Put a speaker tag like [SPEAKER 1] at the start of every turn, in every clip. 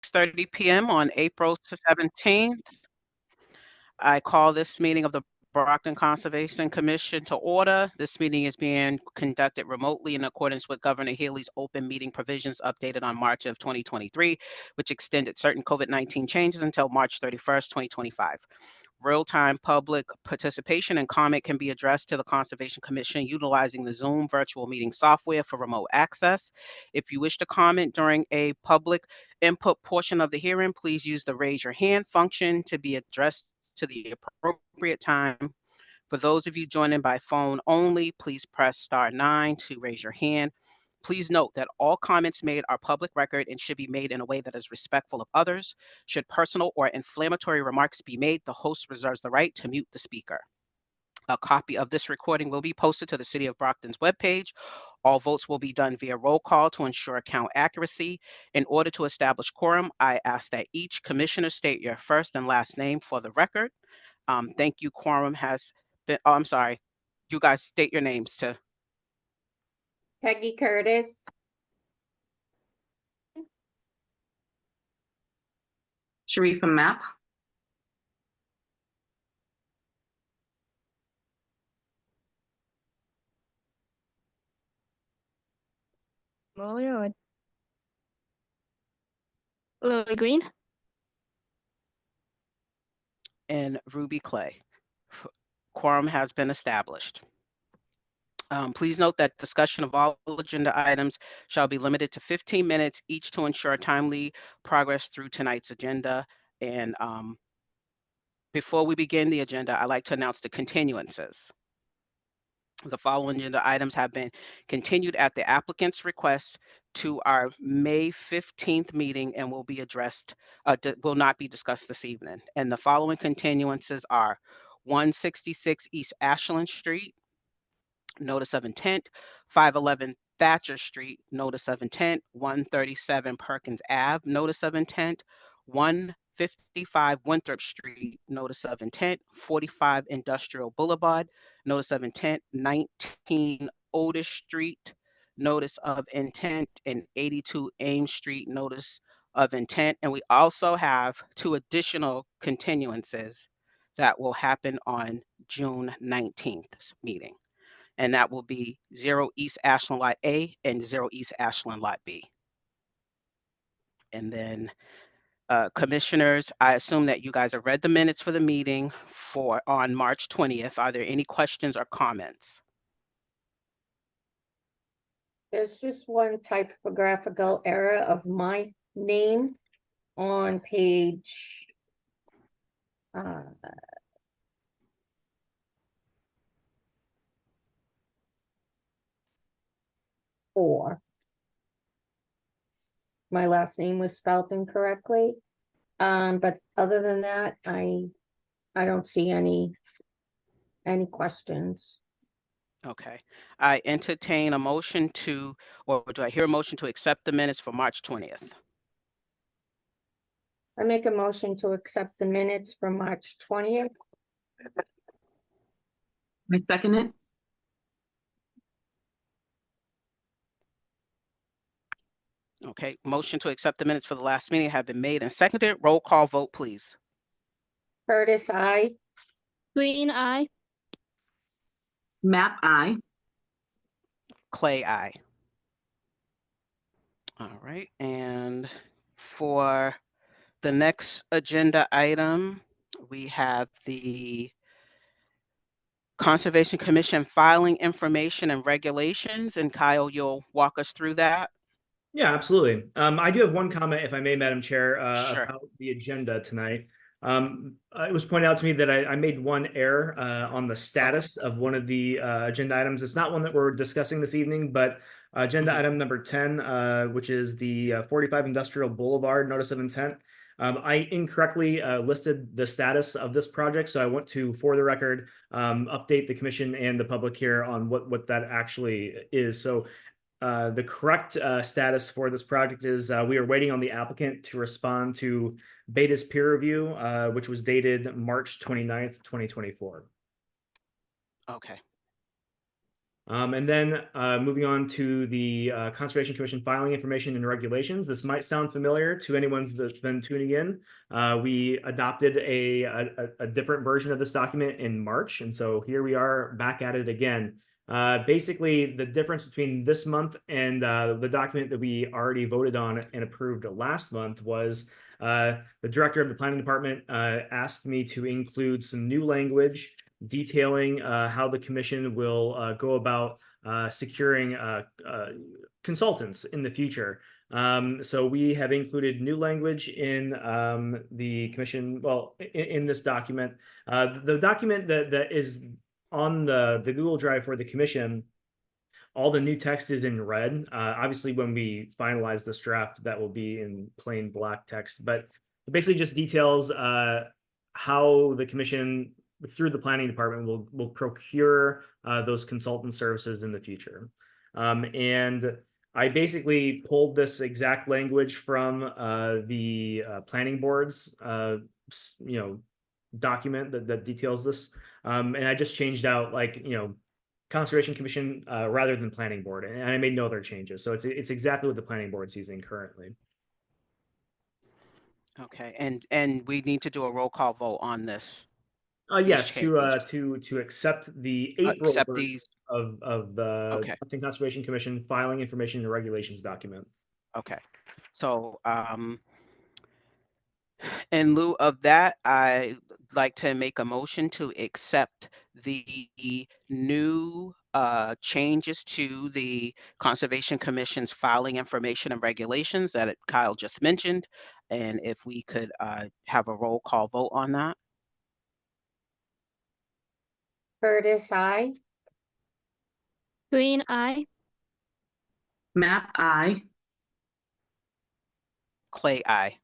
[SPEAKER 1] 6:30 p.m. on April 17th. I call this meeting of the Brockton Conservation Commission to order. This meeting is being conducted remotely in accordance with Governor Healy's open meeting provisions updated on March of 2023, which extended certain COVID-19 changes until March 31st, 2025. Real-time public participation and comment can be addressed to the Conservation Commission utilizing the Zoom virtual meeting software for remote access. If you wish to comment during a public input portion of the hearing, please use the raise your hand function to be addressed to the appropriate time. For those of you joining by phone only, please press *9 to raise your hand. Please note that all comments made are public record and should be made in a way that is respectful of others. Should personal or inflammatory remarks be made, the host reserves the right to mute the speaker. A copy of this recording will be posted to the City of Brockton's webpage. All votes will be done via roll call to ensure count accuracy. In order to establish quorum, I ask that each commissioner state your first and last name for the record. Thank you. Quorum has been, I'm sorry. You guys state your names too.
[SPEAKER 2] Peggy Curtis.
[SPEAKER 3] Sharifa Mapp.
[SPEAKER 4] Lily Green.
[SPEAKER 1] And Ruby Clay. Quorum has been established. Please note that discussion of all agenda items shall be limited to 15 minutes each to ensure timely progress through tonight's agenda. And before we begin the agenda, I'd like to announce the continuances. The following agenda items have been continued at the applicant's request to our May 15th meeting and will be addressed, will not be discussed this evening. And the following continuances are 166 East Ashland Street, notice of intent, 511 Thatcher Street, notice of intent, 137 Perkins Ave, notice of intent, 155 Winthrop Street, notice of intent, 45 Industrial Boulevard, notice of intent, 19 Otis Street, notice of intent, and 82 Ames Street, notice of intent. And we also have 2 additional continuances that will happen on June 19th meeting. And that will be 0 East Ashland Lot A and 0 East Ashland Lot B. And then commissioners, I assume that you guys have read the minutes for the meeting on March 20th. Are there any questions or comments?
[SPEAKER 2] There's just one typographical error of my name on page 4. My last name was spelled incorrectly. But other than that, I don't see any questions.
[SPEAKER 1] Okay. I entertain a motion to, or do I hear a motion to accept the minutes for March 20th?
[SPEAKER 2] I make a motion to accept the minutes from March 20th.
[SPEAKER 3] I second it.
[SPEAKER 1] Okay, motion to accept the minutes for the last meeting have been made and seconded. Roll call vote, please.
[SPEAKER 2] Curtis, aye.
[SPEAKER 4] Green, aye.
[SPEAKER 3] Mapp, aye.
[SPEAKER 1] Clay, aye. All right, and for the next agenda item, we have the Conservation Commission filing information and regulations, and Kyle, you'll walk us through that.
[SPEAKER 5] Yeah, absolutely. I do have one comment, if I may, Madam Chair,
[SPEAKER 1] Sure.
[SPEAKER 5] about the agenda tonight. It was pointed out to me that I made one error on the status of one of the agenda items. It's not one that we're discussing this evening, but agenda item number 10, which is the 45 Industrial Boulevard Notice of Intent. I incorrectly listed the status of this project, so I want to, for the record, update the commission and the public here on what that actually is. So the correct status for this project is we are waiting on the applicant to respond to Beta's peer review, which was dated March 29th, 2024.
[SPEAKER 1] Okay.
[SPEAKER 5] And then moving on to the Conservation Commission filing information and regulations. This might sound familiar to anyone that's been tuning in. We adopted a different version of this document in March, and so here we are back at it again. Basically, the difference between this month and the document that we already voted on and approved last month was the director of the planning department asked me to include some new language detailing how the commission will go about securing consultants in the future. So we have included new language in the commission, well, in this document. The document that is on the Google Drive for the commission, all the new text is in red. Obviously, when we finalize this draft, that will be in plain black text, but it basically just details how the commission, through the planning department, will procure those consultant services in the future. And I basically pulled this exact language from the planning board's document that details this. And I just changed out Conservation Commission rather than Planning Board, and I made no other changes. So it's exactly what the Planning Board's using currently.
[SPEAKER 1] Okay, and we need to do a roll call vote on this.
[SPEAKER 5] Yes,
[SPEAKER 1] changes.
[SPEAKER 5] to accept the April
[SPEAKER 1] Accept
[SPEAKER 5] version
[SPEAKER 1] these.
[SPEAKER 5] of the
[SPEAKER 1] Okay.
[SPEAKER 5] Upton Conservation Commission filing information and regulations document.
[SPEAKER 1] Okay, so in lieu of that, I like to make a motion to accept the new changes to the Conservation Commission's filing information and regulations that Kyle just mentioned. And if we could have a roll call vote on that.
[SPEAKER 2] Curtis, I.
[SPEAKER 4] Green eye.
[SPEAKER 3] Map I.
[SPEAKER 1] Clay, aye.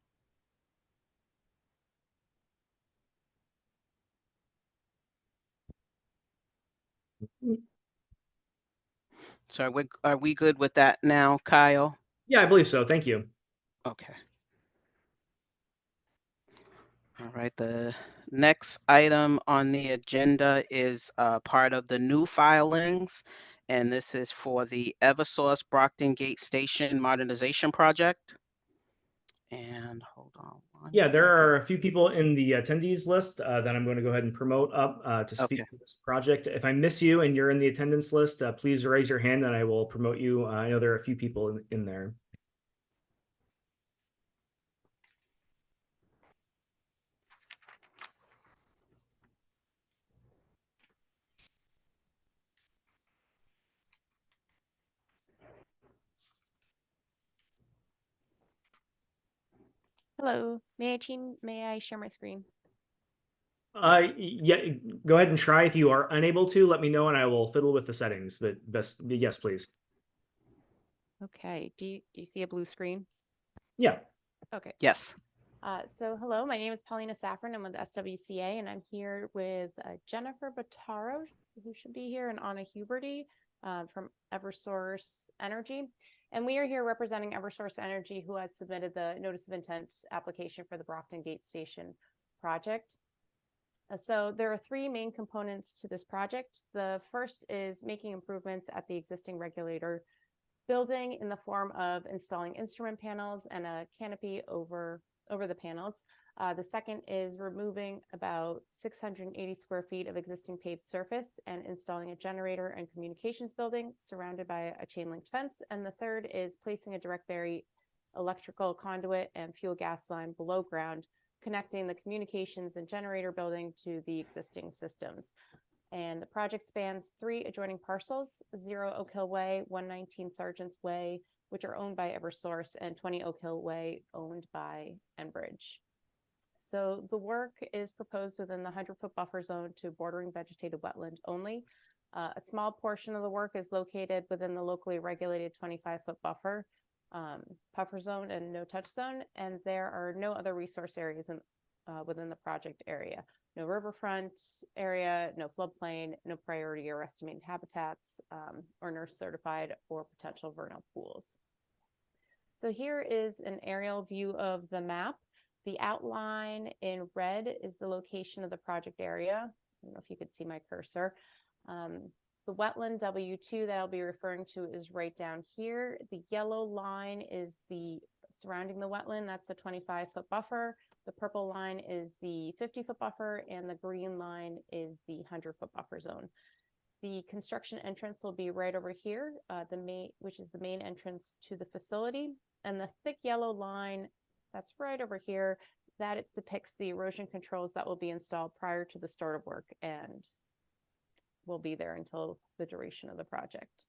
[SPEAKER 1] So are we good with that now, Kyle?
[SPEAKER 5] Yeah, I believe so. Thank you.
[SPEAKER 1] Okay. All right, the next item on the agenda is part of the new filings, and this is for the Eversource Brockton Gate Station Modernization Project. And hold on one
[SPEAKER 5] Yeah, there
[SPEAKER 1] second.
[SPEAKER 5] are a few people in the attendees list that I'm going to go ahead and promote up to speak
[SPEAKER 1] Okay.
[SPEAKER 5] to this project. If I miss you and you're in the attendance list, please raise your hand and I will promote you. I know there are a few people in there.
[SPEAKER 6] Hello, may I share my screen?
[SPEAKER 5] Yeah, go ahead and try. If you are unable to, let me know and I will fiddle with the settings. But yes, please.
[SPEAKER 6] Okay, do you see a blue screen?
[SPEAKER 5] Yeah.
[SPEAKER 6] Okay.
[SPEAKER 1] Yes.
[SPEAKER 6] So hello, my name is Paulina Saffron. I'm with SWCA and I'm here with Jennifer Bottaro, who should be here, and Anna Huberty from Eversource Energy. And we are here representing Eversource Energy, who has submitted the notice of intent application for the Brockton Gate Station project. So there are three main components to this project. The first is making improvements at the existing regulator building in the form of installing instrument panels and a canopy over the panels. The second is removing about 680 square feet of existing paved surface and installing a generator and communications building surrounded by a chain link fence. And the third is placing a direct bury electrical conduit and fuel gas line below ground, connecting the communications and generator building to the existing systems. And the project spans 3 adjoining parcels: 0 Oak Hill Way, 119 Sergeant's Way, which are owned by Eversource, and 20 Oak Hill Way, owned by Enbridge. So the work is proposed within the 100-foot buffer zone to bordering vegetated wetland only. A small portion of the work is located within the locally regulated 25-foot buffer zone and no-touch zone, and there are no other resource areas within the project area. No riverfront area, no floodplain, no priority or estimated habitats, or nurse certified or potential vernal pools. So here is an aerial view of the map. The outline in red is the location of the project area. I don't know if you could see my cursor. The wetland W2 that I'll be referring to is right down here. The yellow line is the surrounding the wetland, that's the 25-foot buffer. The purple line is the 50-foot buffer, and the green line is the 100-foot buffer zone. The construction entrance will be right over here, which is the main entrance to the facility. And the thick yellow line that's right over here, that it depicts the erosion controls that will be installed prior to the start of work and will be there until the duration of the project.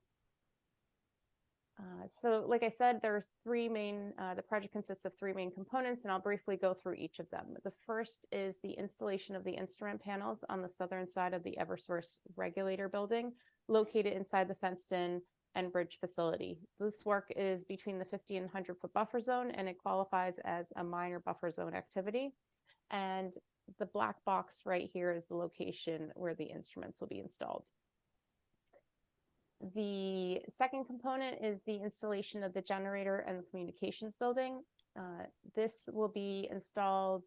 [SPEAKER 6] So like I said, there's the project consists of three main components, and I'll briefly go through each of them. The first is the installation of the instrument panels on the southern side of the Eversource regulator building, located inside the fenced-in Enbridge facility. This work is between the 50 and 100-foot buffer zone, and it qualifies as a minor buffer zone activity. And the black box right here is the location where the instruments will be installed. The second component is the installation of the generator and the communications building. This will be installed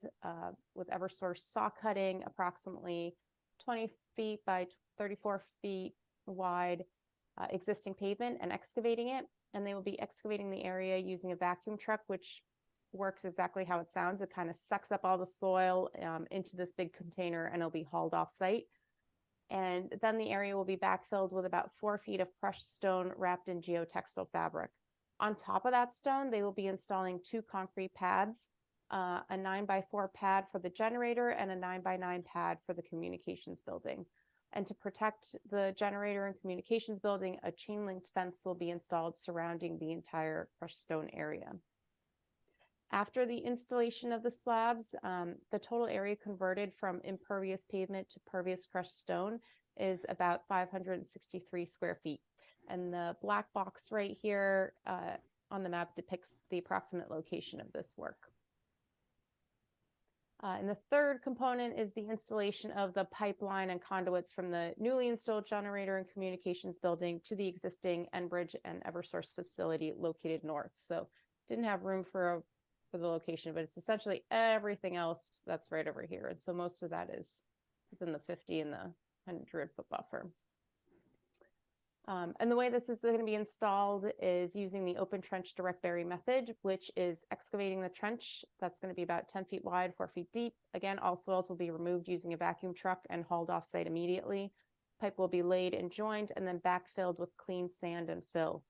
[SPEAKER 6] with Eversource saw cutting approximately 20 feet by 34 feet wide existing pavement and excavating it. And they will be excavating the area using a vacuum truck, which works exactly how it sounds. It kind of sucks up all the soil into this big container, and it'll be hauled off site. And then the area will be backfilled with about 4 feet of crushed stone wrapped in geotextile fabric. On top of that stone, they will be installing 2 concrete pads, a 9x4 pad for the generator and a 9x9 pad for the communications building. And to protect the generator and communications building, a chain linked fence will be installed surrounding the entire crushed stone area. After the installation of the slabs, the total area converted from impervious pavement to pervious crushed stone is about 563 square feet. And the black box right here on the map depicts the approximate location of this work. And the third component is the installation of the pipeline and conduits from the newly installed generator and communications building to the existing Enbridge and Eversource facility located north. So didn't have room for the location, but it's essentially everything else that's right over here. And so most of that is within the 50 and the 100-foot buffer. And the way this is going to be installed is using the open trench direct bury method, which is excavating the trench. That's going to be about 10 feet wide, 4 feet deep. Again, all soils will be removed using a vacuum truck and hauled off site immediately. Pipe will be laid and joined and then backfilled with clean sand and fill.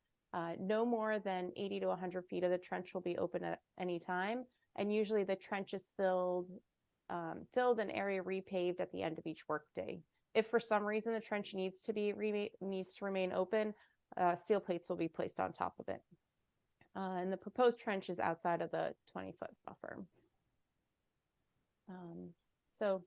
[SPEAKER 6] No more than 80 to 100 feet of the trench will be open at any time. And usually the trench is filled and area repaved at the end of each workday. If for some reason the trench needs to remain open, steel plates will be placed on top of it. And the proposed trench is outside of the 20-foot buffer. So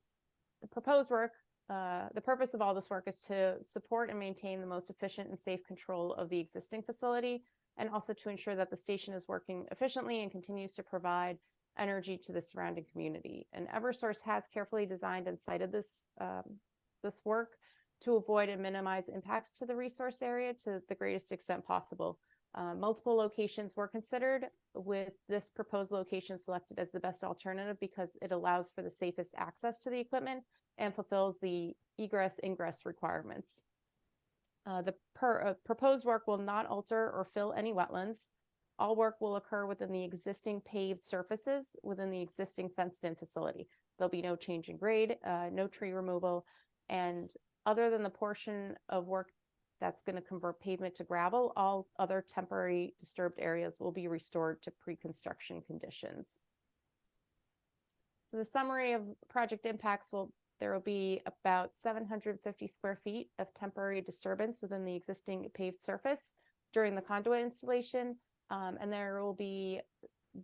[SPEAKER 6] the proposed work, the purpose of all this work is to support and maintain the most efficient and safe control of the existing facility, and also to ensure that the station is working efficiently and continues to provide energy to the surrounding community. And Eversource has carefully designed and cited this work to avoid and minimize impacts to the resource area to the greatest extent possible. Multiple locations were considered, with this proposed location selected as the best alternative because it allows for the safest access to the equipment and fulfills the egress-ingress requirements. The proposed work will not alter or fill any wetlands. All work will occur within the existing paved surfaces within the existing fenced-in facility. There'll be no change in grade, no tree removal, and other than the portion of work that's going to convert pavement to gravel, all other temporary disturbed areas will be restored to pre-construction conditions. So the summary of project impacts there will be about 750 square feet of temporary disturbance within the existing paved surface during the conduit installation, and there will be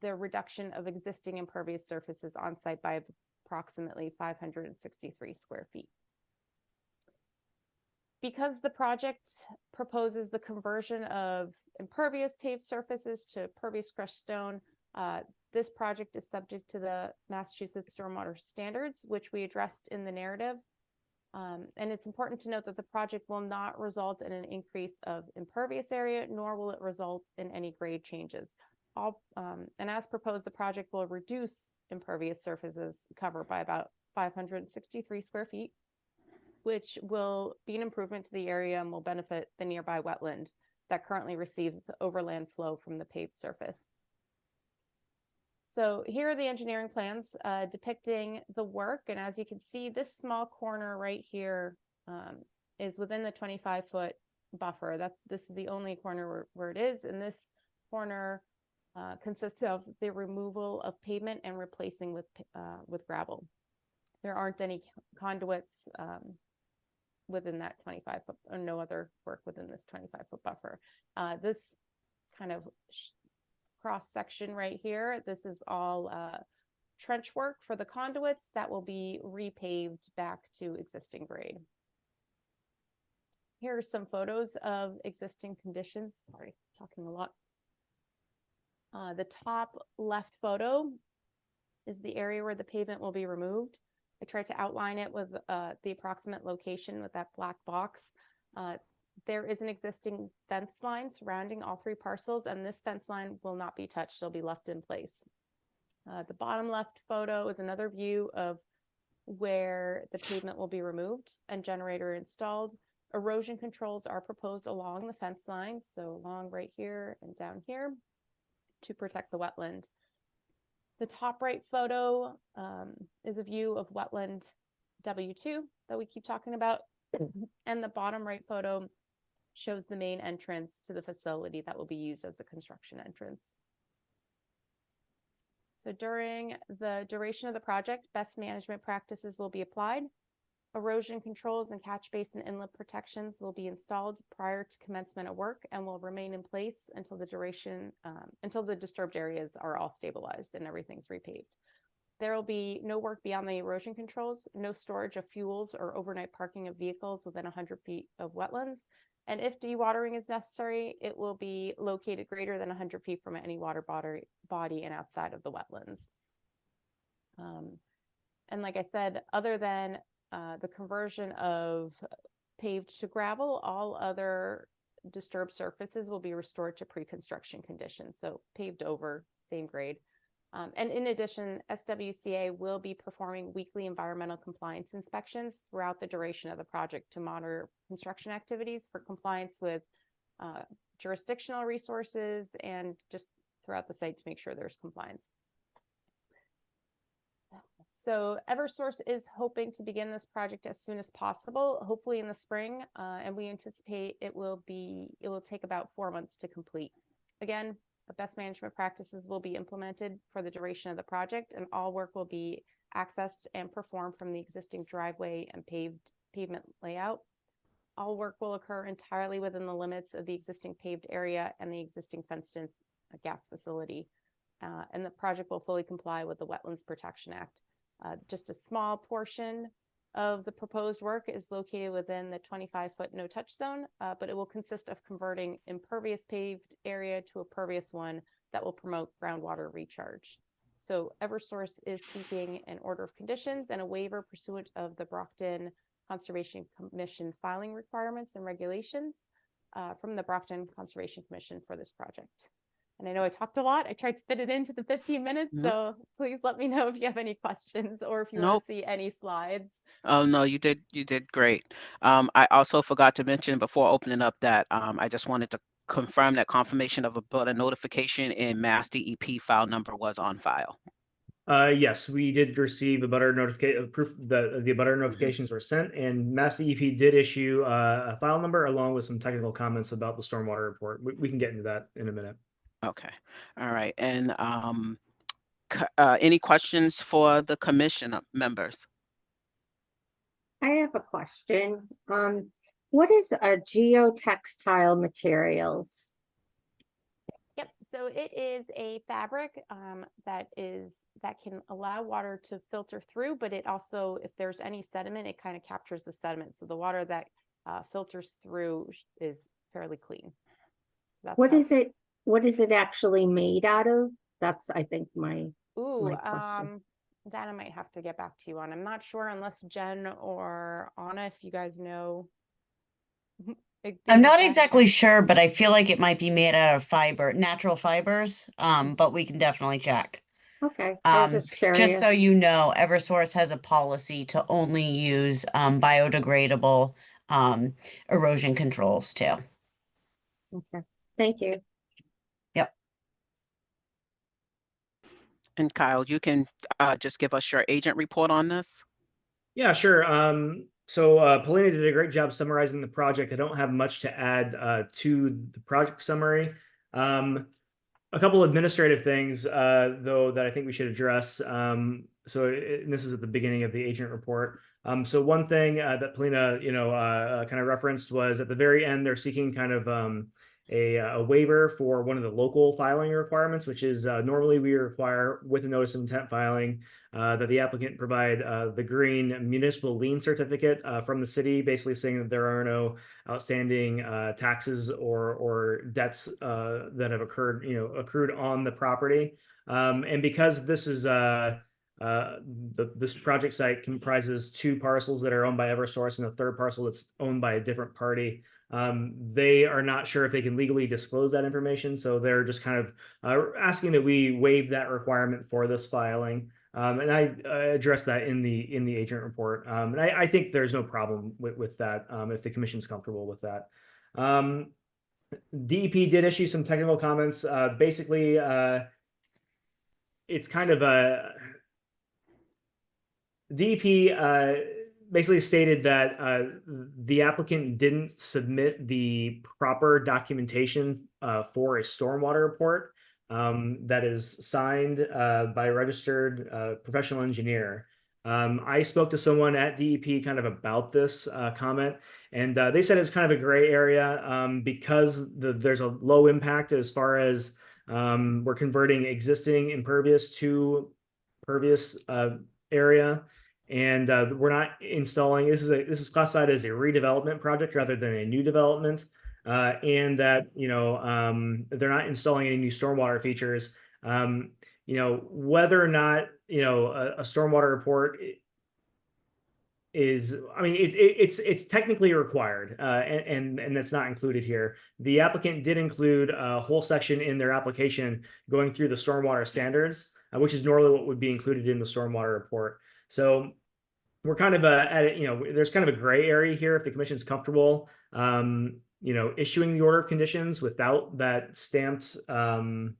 [SPEAKER 6] the reduction of existing impervious surfaces on site by approximately 563 square feet. Because the project proposes the conversion of impervious paved surfaces to pervious crushed stone, this project is subject to the Massachusetts Stormwater Standards, which we addressed in the narrative. And it's important to note that the project will not result in an increase of impervious area, nor will it result in any grade changes. And as proposed, the project will reduce impervious surfaces cover by about 563 square feet, which will be an improvement to the area and will benefit the nearby wetland that currently receives overland flow from the paved surface. So here are the engineering plans depicting the work. And as you can see, this small corner right here is within the 25-foot buffer. This is the only corner where it is. And this corner consists of the removal of pavement and replacing with gravel. There aren't any conduits within that 25-foot, or no other work within this 25-foot buffer. This kind of cross section right here, this is all trench work for the conduits that will be repaved back to existing grade. Here are some photos of existing conditions. Sorry, talking a lot. The top left photo is the area where the pavement will be removed. I tried to outline it with the approximate location with that black box. There is an existing fence line surrounding all three parcels, and this fence line will not be touched. It'll be left in place. The bottom left photo is another view of where the pavement will be removed and generator installed. Erosion controls are proposed along the fence line, so along right here and down here to protect the wetland. The top right photo is a view of wetland W2 that we keep talking about. And the bottom right photo shows the main entrance to the facility that will be used as the construction entrance. So during the duration of the project, best management practices will be applied. Erosion controls and catch basin inlet protections will be installed prior to commencement of work and will remain in place until the duration, until the disturbed areas are all stabilized and everything's repaved. There will be no work beyond the erosion controls, no storage of fuels or overnight parking of vehicles within 100 feet of wetlands. And if dewatering is necessary, it will be located greater than 100 feet from any water body and outside of the wetlands. And like I said, other than the conversion of paved to gravel, all other disturbed surfaces will be restored to pre-construction conditions. So paved over, same grade. And in addition, SWCA will be performing weekly environmental compliance inspections throughout the duration of the project to monitor construction activities for compliance with jurisdictional resources and just throughout the site to make sure there's compliance. So Eversource is hoping to begin this project as soon as possible, hopefully in the spring, and we anticipate it will take about 4 months to complete. Again, the best management practices will be implemented for the duration of the project, and all work will be accessed and performed from the existing driveway and pavement layout. All work will occur entirely within the limits of the existing paved area and the existing fenced-in gas facility, and the project will fully comply with the Wetlands Protection Act. Just a small portion of the proposed work is located within the 25-foot no-touch zone, but it will consist of converting impervious paved area to a pervious one that will promote groundwater recharge. So Eversource is seeking an order of conditions and a waiver pursuant of the Brockton Conservation Commission filing requirements and regulations from the Brockton Conservation Commission for this project. And I know I talked a lot. I tried to fit it into the 15 minutes.
[SPEAKER 1] Nope.
[SPEAKER 6] So please let me know if you have any questions or if you want
[SPEAKER 1] Nope.
[SPEAKER 6] to see any slides.
[SPEAKER 1] Oh, no, you did great. I also forgot to mention before opening up that I just wanted to confirm that confirmation of a notification in Mass DEP file number was on file.
[SPEAKER 5] Yes, we did receive a butter notification proof that the butter notifications were sent, and Mass DEP did issue a file number along with some technical comments about the stormwater report. We can get into that in a minute. Okay.
[SPEAKER 1] All right. And any questions for the commission members?
[SPEAKER 2] I have a question. What is a geotextile materials?
[SPEAKER 6] Yep. So it is a fabric that can allow water to filter through, but it also, if there's any sediment, it kind of captures the sediment. So the water that filters through is fairly clean. That's
[SPEAKER 2] What is it actually made out of? That's, I think, my question.
[SPEAKER 6] That I might have to get back to you on. I'm not sure unless Jen or Anna, if you guys know.
[SPEAKER 7] I'm not exactly sure, but I feel like it might be made out of natural fibers. But we can definitely check.
[SPEAKER 2] Okay, I was just curious.
[SPEAKER 7] Just so you know, Eversource has a policy to only use biodegradable erosion controls too.
[SPEAKER 2] Okay, thank you.
[SPEAKER 7] Yep.
[SPEAKER 1] And Kyle, you can just give us your agent report on this?
[SPEAKER 5] Yeah, sure. So Polina did a great job summarizing the project. I don't have much to add to the project summary. A couple administrative things, though, that I think we should address. And this is at the beginning of the agent report. So one thing that Polina, kind of referenced was at the very end, they're seeking kind of a waiver for one of the local filing requirements, which is normally we require with a notice of intent filing that the applicant provide the green municipal lien certificate from the city, basically saying that there are no outstanding taxes or debts that have accrued on the property. And because this is this project site comprises 2 parcels that are owned by Eversource and a third parcel that's owned by a different party. They are not sure if they can legally disclose that information, so they're just kind of asking that we waive that requirement for this filing. And I addressed that in the agent report. And I think there's no problem with that if the commission's comfortable with that. DEP did issue some technical comments. Basically, it's kind of a DEP basically stated that the applicant didn't submit the proper documentation for a stormwater report that is signed by a registered professional engineer. I spoke to someone at DEP kind of about this comment, and they said it's kind of a gray area because there's a low impact as far as we're converting existing impervious to pervious area. And we're not installing. This is classified as a redevelopment project rather than a new development, and that they're not installing any new stormwater features. Whether or not a stormwater report is, I mean, it's technically required, and that's not included here. The applicant did include a whole section in their application going through the stormwater standards, which is normally what would be included in the stormwater report. So we're kind of there's kind of a gray area here if the commission's comfortable, issuing the order of conditions without that stamped stormwater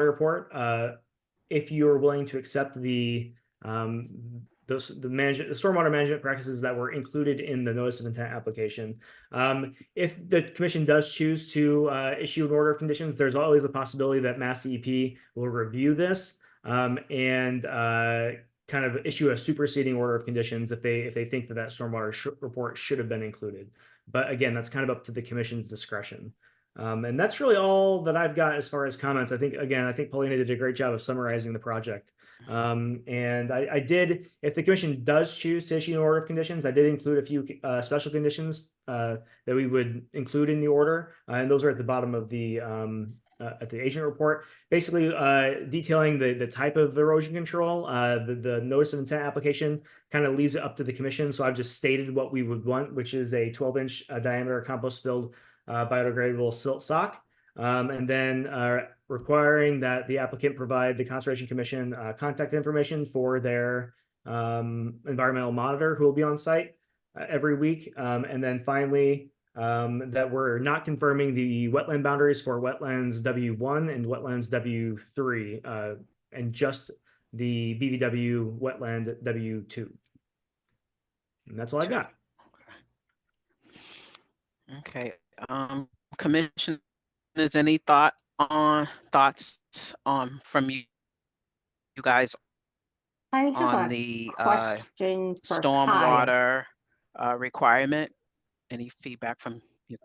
[SPEAKER 5] report. If you are willing to accept the stormwater management practices that were included in the notice of intent application. If the commission does choose to issue an order of conditions, there's always a possibility that Mass DEP will review this and kind of issue a superseding order of conditions if they think that stormwater report should have been included. But again, that's kind of up to the commission's discretion. And that's really all that I've got as far as comments. I think Paulina did a great job of summarizing the project. And I did, if the commission does choose to issue an order of conditions, I did include a few special conditions that we would include in the order. And those are at the bottom of the at the agent report, basically detailing the type of erosion control. The notice of intent application kind of leaves it up to the commission. So I've just stated what we would want, which is a 12-inch diameter compost-filled biodegradable silt sock. And then requiring that the applicant provide the Conservation Commission contact information for their environmental monitor who will be on site every week. And then finally, that we're not confirming the wetland boundaries for wetlands W1 and wetlands W3, and just the BVW wetland W2. And that's all I've got.
[SPEAKER 1] Okay. Commissioners, any thoughts from you guys
[SPEAKER 2] I have
[SPEAKER 1] on
[SPEAKER 2] a
[SPEAKER 1] the
[SPEAKER 2] question for Kyle.
[SPEAKER 1] stormwater requirement? Any feedback from you?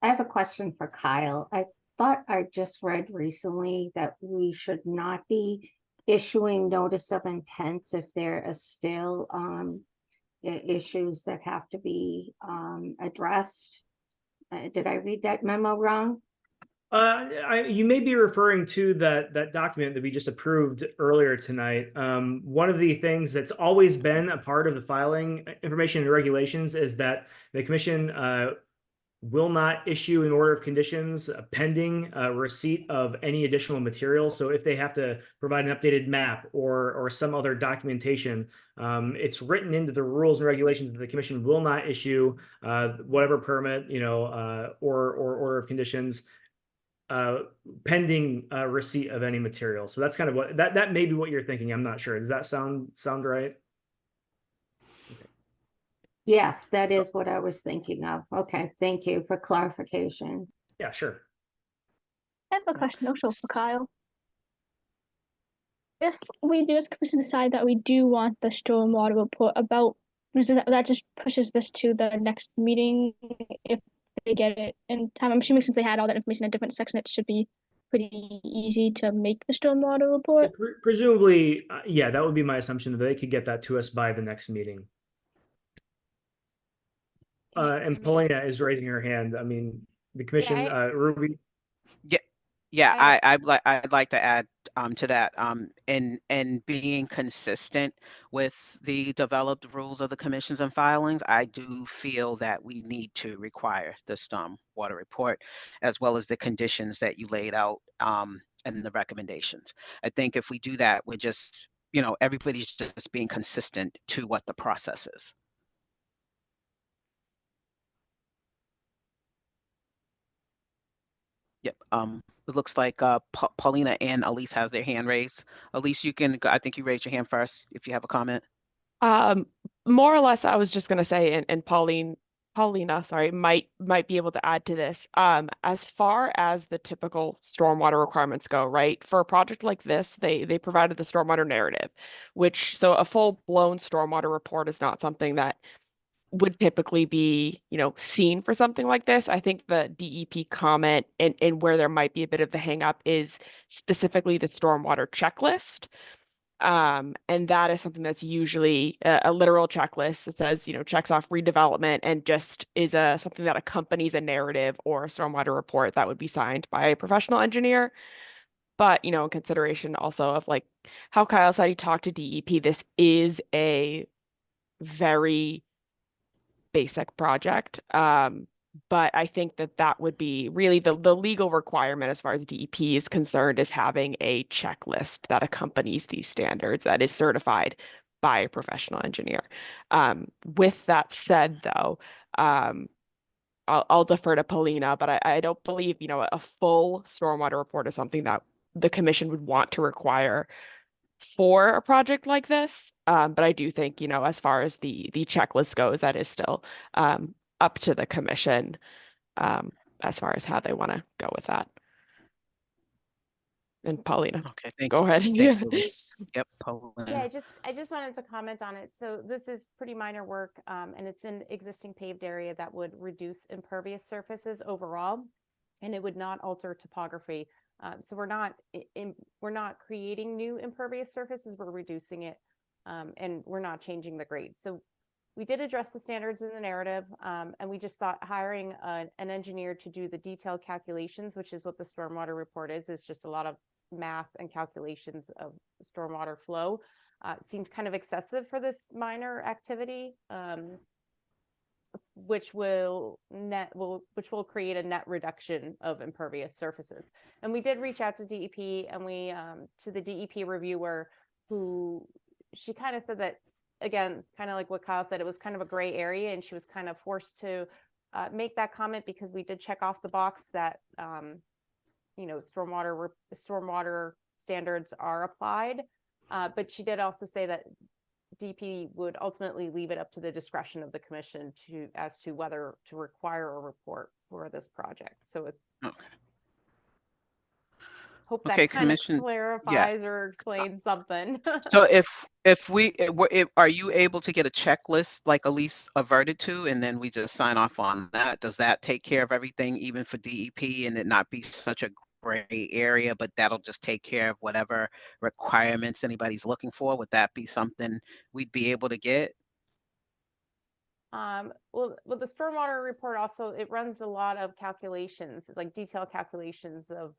[SPEAKER 2] I have a question for Kyle. I thought I just read recently that we should not be issuing notice of intents if there are still issues that have to be addressed. Did I read that memo wrong?
[SPEAKER 5] You may be referring to that document that we just approved earlier tonight. One of the things that's always been a part of the filing information and regulations is that the commission will not issue an order of conditions pending receipt of any additional material. So if they have to provide an updated map or some other documentation, it's written into the rules and regulations that the commission will not issue whatever permit, or order of conditions pending receipt of any material. So that's kind of what that may be what you're thinking. I'm not sure. Does that sound right?
[SPEAKER 2] Yes, that is what I was thinking of. Okay, thank you for clarification.
[SPEAKER 5] Yeah, sure.
[SPEAKER 4] I have a question also for Kyle. If we do as a commission decide that we do want the stormwater report about, that just pushes this to the next meeting if they get it in time. I'm assuming since they had all that information in a different section, it should be pretty easy to make the stormwater report.
[SPEAKER 5] Presumably, yeah, that would be my assumption that they could get that to us by the next meeting. And Paulina is raising her hand. I mean, the commission, Ruby.
[SPEAKER 1] Yeah, I'd like to add to that, and being consistent with the developed rules of the commissions and filings, I do feel that we need to require the stormwater report as well as the conditions that you laid out and the recommendations. I think if we do that, we're just, everybody's just being consistent to what the process is. Yep. It looks like Paulina and Elise has their hand raised. Elise, I think you raised your hand first if you have a comment.
[SPEAKER 8] More or less, I was just gonna say, and Paulina, sorry, might be able to add to this. As far as the typical stormwater requirements go, right? For a project like this, they provided the stormwater narrative, so a full-blown stormwater report is not something that would typically be, seen for something like this. I think the DEP comment and where there might be a bit of the hang up is specifically the stormwater checklist. And that is something that's usually a literal checklist that says, checks off redevelopment and just is something that accompanies a narrative or a stormwater report that would be signed by a professional engineer. But, in consideration also of like how Kyle said he talked to DEP, this is a very basic project. But I think that would be really the legal requirement as far as DEP is concerned, is having a checklist that accompanies these standards that is certified by a professional engineer. With that said, though, I'll defer to Paulina, but I don't believe, a full stormwater report is something that the commission would want to require for a project like this. But I do think, as far as the checklist goes, that is still up to the commission as far as how they want to go with that. And Paulina,
[SPEAKER 1] Okay, thank
[SPEAKER 8] go
[SPEAKER 1] you.
[SPEAKER 8] ahead.
[SPEAKER 1] Thank you, Elise. Yep, Paulina.
[SPEAKER 6] Yeah, I just wanted to comment on it. So this is pretty minor work, and it's an existing paved area that would reduce impervious surfaces overall, and it would not alter topography. So we're not creating new impervious surfaces. We're reducing it, and we're not changing the grade. So we did address the standards in the narrative, and we just thought hiring an engineer to do the detailed calculations, which is what the stormwater report is just a lot of math and calculations of stormwater flow, seemed kind of excessive for this minor activity, which will create a net reduction of impervious surfaces. And we did reach out to DEP, and we to the DEP reviewer, who she kind of said that, again, kind of like what Kyle said, it was kind of a gray area, and she was kind of forced to make that comment because we did check off the box that stormwater standards are applied. But she did also say that DP would ultimately leave it up to the discretion of the commission as to whether to require a report for this project. So hope that kind of clarifies or explains something.
[SPEAKER 1] So are you able to get a checklist like Elise averted to, and then we just sign off on that? Does that take care of everything, even for DEP, and it not be such a gray area, but that'll just take care of whatever requirements anybody's looking for? Would that be something we'd be able to get?
[SPEAKER 6] Well, the stormwater report also, it runs a lot of calculations, like detailed calculations of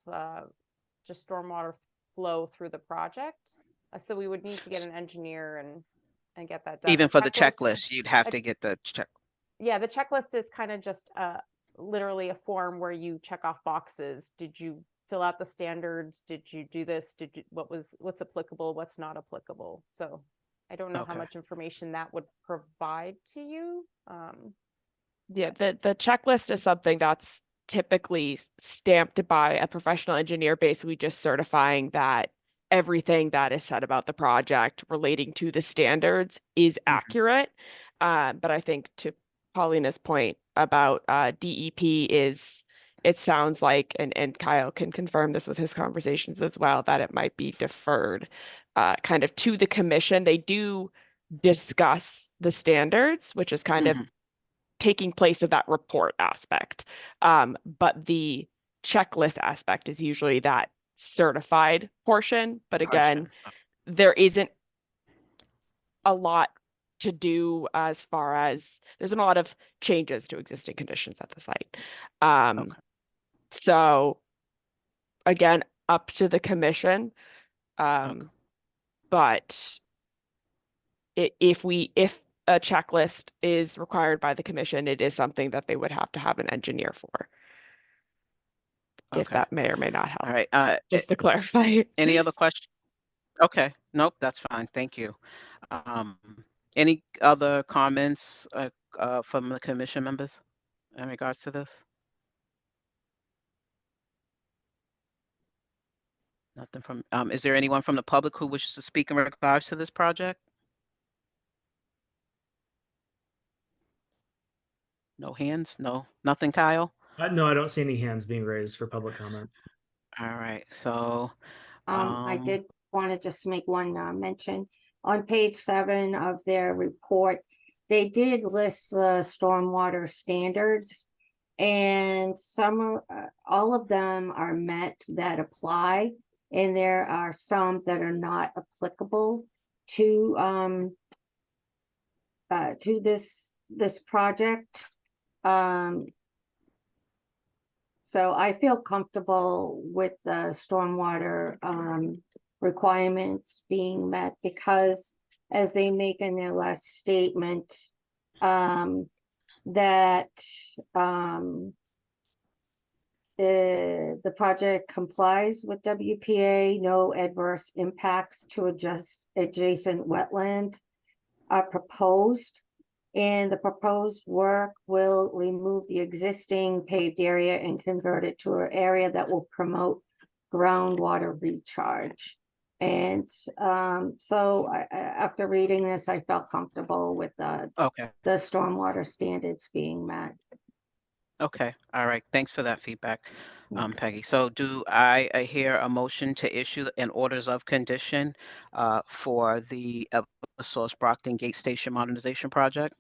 [SPEAKER 6] just stormwater flow through the project. So we would need to get an engineer and get that done.
[SPEAKER 1] Even for the checklist, you'd have to get the check.
[SPEAKER 6] Yeah, the checklist is kind of just literally a form where you check off boxes. Did you fill out the standards? Did you do this? What's applicable? What's not applicable? So I don't know how
[SPEAKER 1] Okay.
[SPEAKER 6] much information that would provide to you.
[SPEAKER 8] Yeah, the checklist is something that's typically stamped by a professional engineer, basically just certifying that everything that is said about the project relating to the standards is accurate. But I think to Paulina's point about DEP is, it sounds like, and Kyle can confirm this with his conversations as well, that it might be deferred kind of to the commission. They do discuss the standards, which is kind of taking place of that report aspect. But the checklist aspect is usually that certified portion. But again, there isn't a lot to do as far as there's a lot of changes to existing conditions at the site. So again, up to the commission. But if a checklist is required by the commission, it is something that they would have to have an engineer for. If that may or may not help.
[SPEAKER 1] All right.
[SPEAKER 8] Just to clarify.
[SPEAKER 1] Any other questions? Okay. Nope. That's fine. Thank you. Any other comments from the commission members in regards to this? Nothing from, is there anyone from the public who wishes to speak in regards to this project? No hands? No, nothing, Kyle?
[SPEAKER 5] No, I don't see any hands being raised for public comment.
[SPEAKER 1] All right, so.
[SPEAKER 2] I did want to just make one mention. On page 7 of their report, they did list the stormwater standards, and all of them are met that apply, and there are some that are not applicable to this project. So I feel comfortable with the stormwater requirements being met, because as they make in their last statement, that the project complies with WPA, no adverse impacts to adjacent wetland are proposed. And the proposed work will remove the existing paved area and convert it to an area that will promote groundwater recharge. And so after reading this, I felt comfortable with the stormwater standards being met.
[SPEAKER 1] Okay, all right. Thanks for that feedback, Peggy. So do I hear a motion to issue an orders of condition for the Eversource Brockton Gate Station Modernization Project?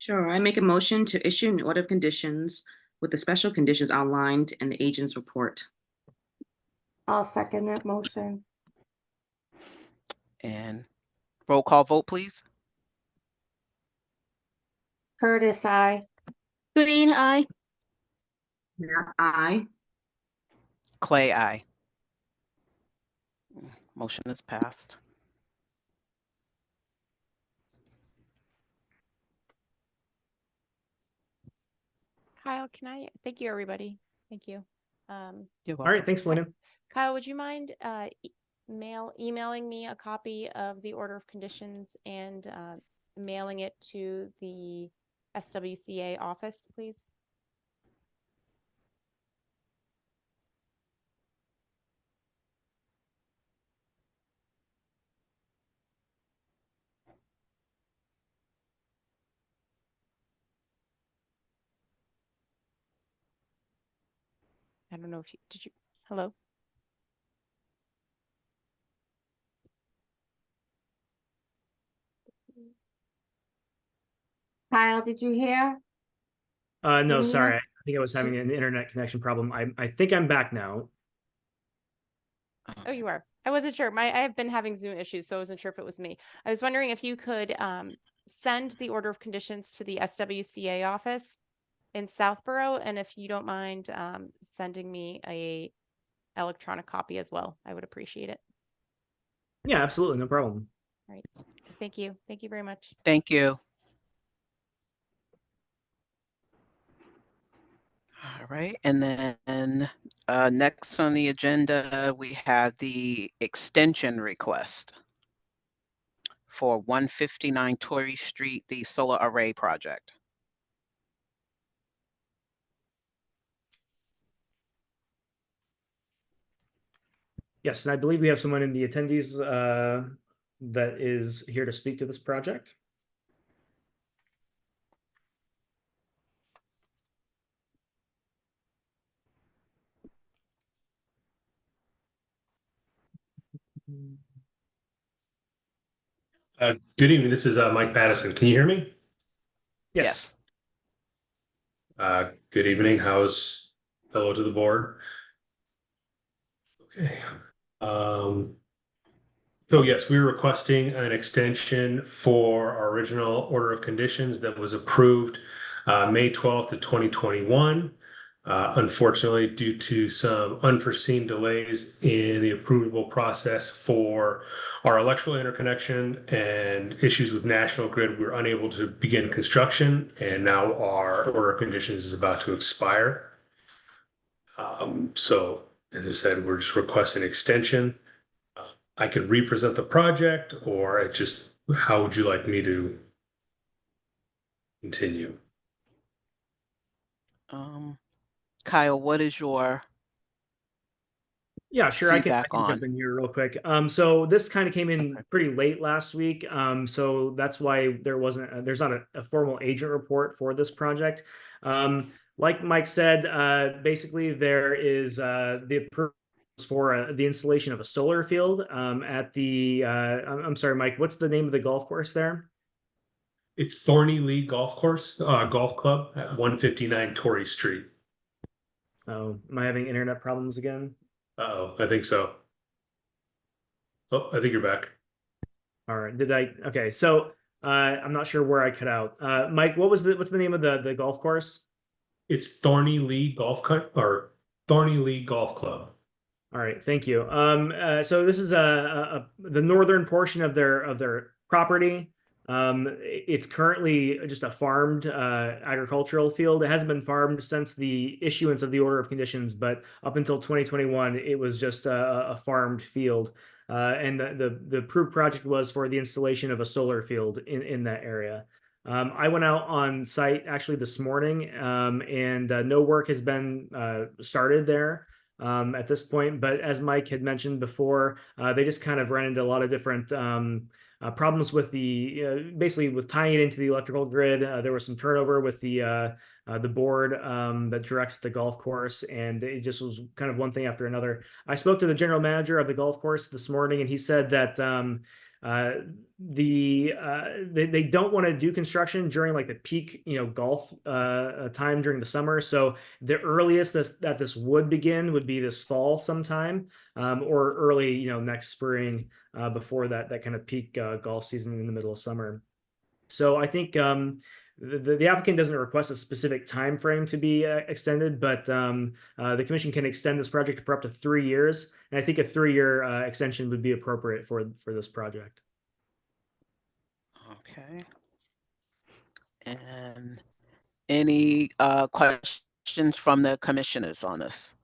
[SPEAKER 3] Sure, I make a motion to issue an order of conditions with the special conditions outlined in the agent's report.
[SPEAKER 2] I'll second that motion.
[SPEAKER 1] And roll call vote, please.
[SPEAKER 2] Curtis, aye.
[SPEAKER 4] Green, aye.
[SPEAKER 3] Knapp, aye.
[SPEAKER 1] Clay, aye. Motion is passed.
[SPEAKER 6] Kyle, thank you, everybody. Thank you.
[SPEAKER 1] You're welcome.
[SPEAKER 5] All right, thanks, William.
[SPEAKER 6] Kyle, would you mind emailing me a copy of the order of conditions and mailing it to the SWCA office, please? I don't know if did you, hello?
[SPEAKER 2] Kyle, did you hear?
[SPEAKER 5] No,
[SPEAKER 2] Yeah.
[SPEAKER 5] sorry. I think I was having an internet connection problem. I think I'm back now.
[SPEAKER 6] Oh, you are. I wasn't sure. I have been having Zoom issues, so I wasn't sure if it was me. I was wondering if you could send the order of conditions to the SWCA office in Southborough, and if you don't mind sending me a electronic copy as well, I would appreciate it.
[SPEAKER 5] Yeah, absolutely. No problem.
[SPEAKER 6] All right. Thank you. Thank you very much.
[SPEAKER 1] Thank you. All right, and then next on the agenda, we have the extension request for 159 Torrey Street, the solar array project.
[SPEAKER 5] Yes, and I believe we have someone in the attendees that is here to speak to this project.
[SPEAKER 9] Good evening. This is Mike Pattison. Can you hear me?
[SPEAKER 1] Yes.
[SPEAKER 9] Good evening. Hello to the board. Okay. So yes, we're requesting an extension for our original order of conditions that was approved May 12th of 2021. Unfortunately, due to some unforeseen delays in the approval process for our electrical interconnection and issues with National Grid, we were unable to begin construction, and now our order of conditions is about to expire. So, as I said, we're just requesting extension. I could represent the project, or how would you like me to continue?
[SPEAKER 1] Kyle, what is your
[SPEAKER 5] Yeah, sure. I can
[SPEAKER 1] feedback
[SPEAKER 5] jump
[SPEAKER 1] on?
[SPEAKER 5] in here real quick. So this kind of came in
[SPEAKER 1] Okay.
[SPEAKER 5] pretty late last week. So that's why there's not a formal agent report for this project. Like Mike said, basically there is the approval for the installation of a solar field at the, I'm sorry, Mike, what's the name of the golf course there?
[SPEAKER 9] It's Thorny Lee Golf Club at 159 Torrey Street.
[SPEAKER 5] Oh, am I having internet problems again?
[SPEAKER 9] Uh-oh, I think so. Oh, I think you're back.
[SPEAKER 5] All right. Okay. So I'm not sure where I cut out. Mike, what's the name of the golf course?
[SPEAKER 9] It's Thorny Lee Golf Club.
[SPEAKER 5] All right. Thank you. So this is the northern portion of their property. It's currently just a farmed agricultural field. It hasn't been farmed since the issuance of the order of conditions, but up until 2021, it was just a farmed field. And the approved project was for the installation of a solar field in that area. I went out on site actually this morning, and no work has been started there at this point. But as Mike had mentioned before, they just kind of ran into a lot of different problems with basically with tying it into the electrical grid. There was some turnover with the board that directs the golf course, and it just was kind of one thing after another. I spoke to the general manager of the golf course this morning, and he said that they don't want to do construction during like the peak golf time during the summer. So the earliest that this would begin would be this fall sometime, or early next spring, before that kind of peak golf season in the middle of summer. So I think the applicant doesn't request a specific time frame to be extended, but the commission can extend this project for up to 3 years, and I think a 3-year extension would be appropriate for this project.
[SPEAKER 1] Okay. And any questions from the commissioners on this?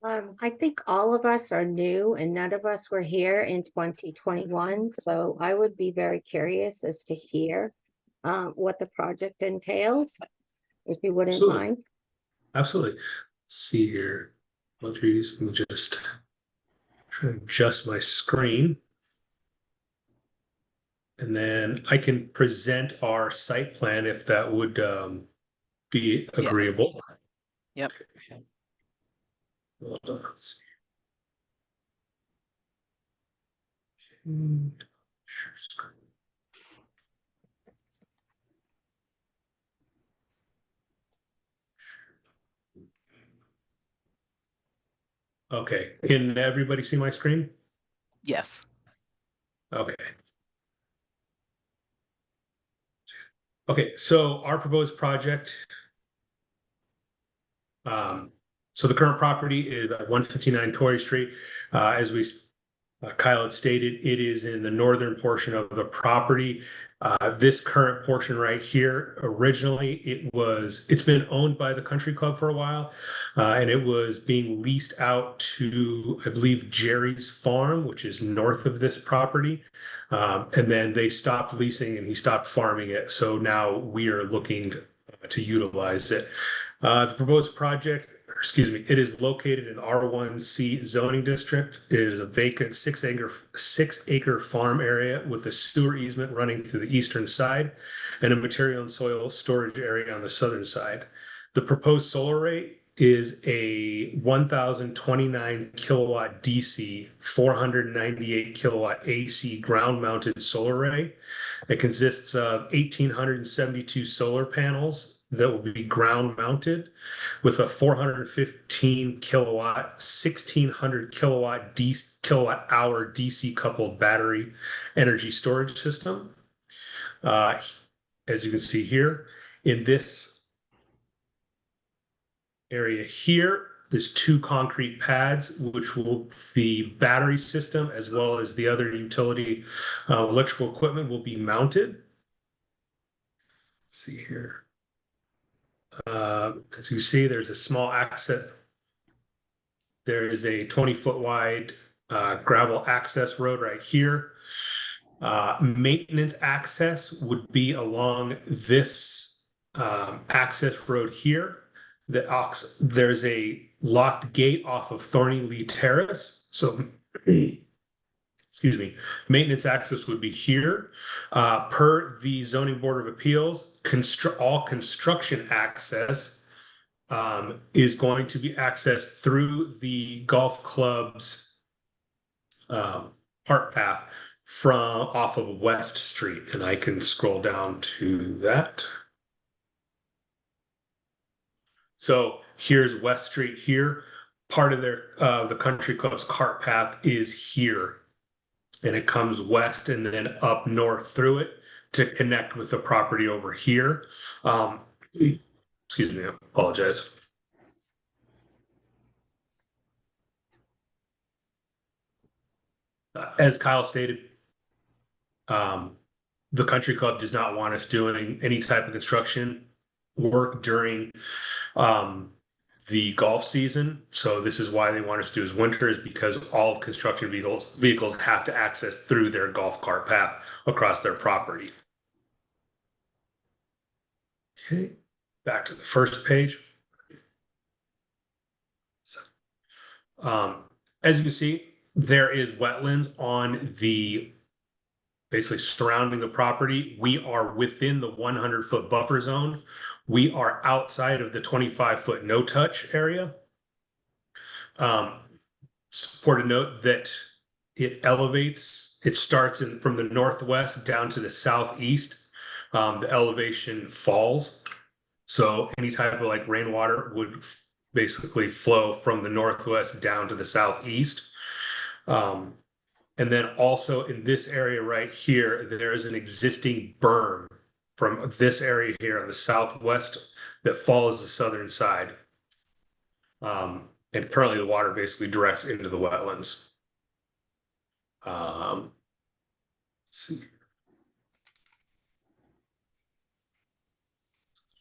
[SPEAKER 2] I think all of us are new and none of us were here in 2021, so I would be very curious as to hear what the project entails, if you wouldn't
[SPEAKER 9] Absolutely.
[SPEAKER 2] mind.
[SPEAKER 9] Absolutely. Let's see here. Let me just try to adjust my screen. And then I can present our site plan if that would be agreeable.
[SPEAKER 1] Yep.
[SPEAKER 9] Hold on, let's see. Share screen. Okay, can everybody see my screen?
[SPEAKER 1] Yes.
[SPEAKER 9] Okay. Okay, so our proposed project. So the current property is at 159 Torrey Street. As we Kyle had stated it is in the northern portion of the property. This current portion right here, originally it's been owned by the country club for a while, and it was being leased out to, I believe, Jerry's Farm, which is north of this property. And then they stopped leasing and he stopped farming it. So now we are looking to utilize it. The proposed project, it is located in R1C zoning district. It is a vacant 6-acre farm area with a sewer easement running through the eastern side and a material and soil storage area on the southern side. The proposed solar array is a 1,029 kilowatt DC, 498 kilowatt AC ground mounted solar array. It consists of 1,872 solar panels that will be ground mounted with a 415 kilowatt, 1,600 kilowatt hour DC coupled battery energy storage system. As you can see here, in this area here, there's 2 concrete pads, which will the battery system as well as the other utility electrical equipment will be mounted. Let's see here. As you see, there's a small access. There is a 20-foot wide gravel access road right here. Maintenance access would be along this access road here. There's a locked gate off of Thorny Lee Terrace. So, excuse me, maintenance access would be here. Per the Zoning Board of Appeals, all construction access is going to be accessed through the golf club's park path from off of West Street. And I can scroll down to that. So here's West Street here. Part of the country club's cart path is here. And it comes west and then up north through it to connect with the property over here. Excuse me, I apologize. As Kyle stated, the country club does not want us doing any type of construction work during the golf season. So this is why they want us to do is winter, is because all construction vehicles have to access through their golf cart path across their property. Okay, back to the first page. So, as you can see, there is wetlands on the basically surrounding the property. We are within the 100-foot buffer zone. We are outside of the 25-foot no-touch area. Important to note that it elevates, it starts from the northwest down to the southeast. The elevation falls. So any type of like rainwater would basically flow from the northwest down to the southeast. And then also in this area right here, there is an existing berm from this area here on the southwest that follows the southern side. And currently the water basically directs into the wetlands. Let's see.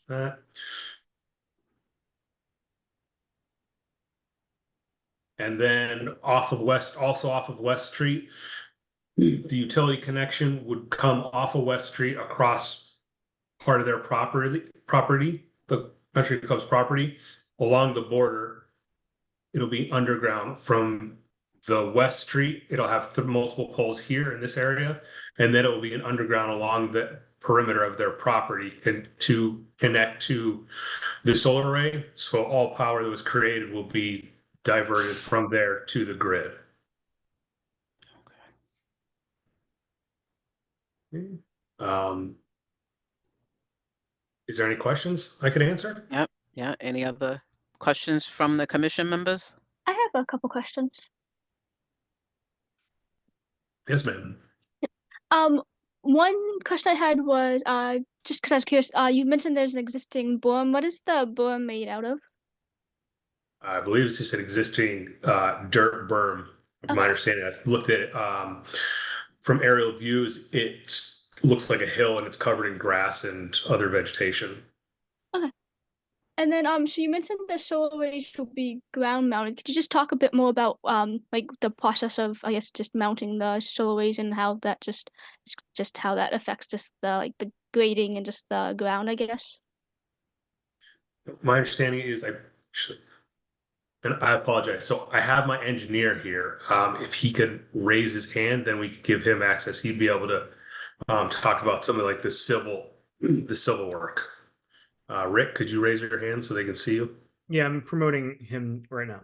[SPEAKER 9] That. And then off of West Street, the utility connection would come off of West Street across part of their property, the country club's property, along the border. It'll be underground from the West Street. It'll have multiple poles here in this area, and then it will be an underground along the perimeter of their property and to connect to the solar array. So all power that was created will be diverted from there to the grid. Okay. Is there any questions I could answer?
[SPEAKER 1] Yep. Yeah. Any other questions from the commission members?
[SPEAKER 4] I have a couple questions.
[SPEAKER 9] Yes, ma'am.
[SPEAKER 4] One question I had was just because I was curious. You mentioned there's an existing berm. What is the berm made out of?
[SPEAKER 9] I believe it's just an existing dirt berm. My
[SPEAKER 4] Okay.
[SPEAKER 9] understanding, I've looked at it from aerial views, it looks like a hill and it's covered in grass and other vegetation.
[SPEAKER 4] And then so you mentioned the solar arrays will be ground mounted. Could you just talk a bit more about like the process of, I guess, just mounting the solar arrays and how that just how that affects just the like the grading and just the ground, I guess?
[SPEAKER 9] My understanding is and I apologize. So I have my engineer here. If he could raise his hand, then we could give him access. He'd be able to talk about something like the civil work. Rick, could you raise your hand so they can see you?
[SPEAKER 5] Yeah, I'm promoting him right now.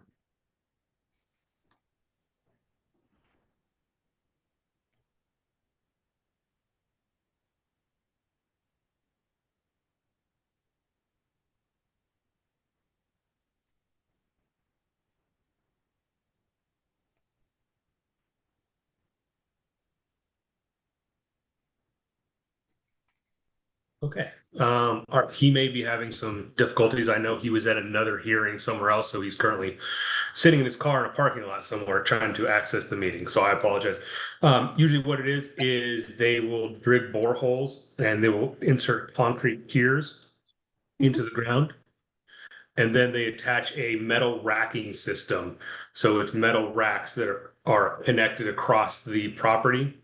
[SPEAKER 9] Okay. All right. He may be having some difficulties. I know he was at another hearing somewhere else, so he's currently sitting in his car in a parking lot somewhere trying to access the meeting. So I apologize. Usually what it is they will dig boreholes and they will insert concrete piers into the ground. And then they attach a metal racking system. So it's metal racks that are connected across the property.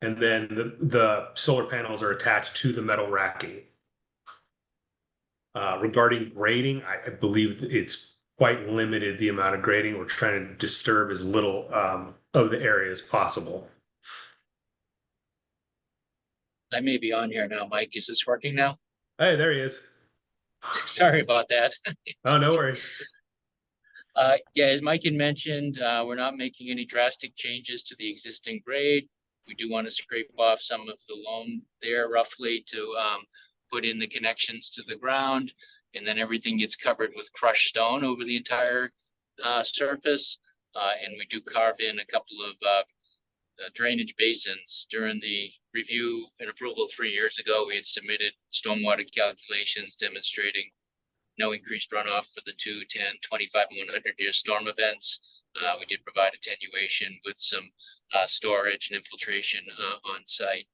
[SPEAKER 9] And then the solar panels are attached to the metal racking. Regarding grading, I believe it's quite limited the amount of grading. We're trying to disturb as little of the area as possible.
[SPEAKER 10] I may be on here now, Mike. Is this working now?
[SPEAKER 9] Hey, there he is.
[SPEAKER 10] Sorry about that.
[SPEAKER 9] Oh, no worries.
[SPEAKER 10] Yeah, as Mike had mentioned, we're not making any drastic changes to the existing grade. We do want to scrape off some of the loam there roughly to put in the connections to the ground. And then everything gets covered with crushed stone over the entire surface. And we do carve in a couple of drainage basins. During the review and approval 3 years ago, we had submitted stormwater calculations demonstrating no increased runoff for the 2, 10, 25, and 100-year storm events. We did provide attenuation with some storage and infiltration on site.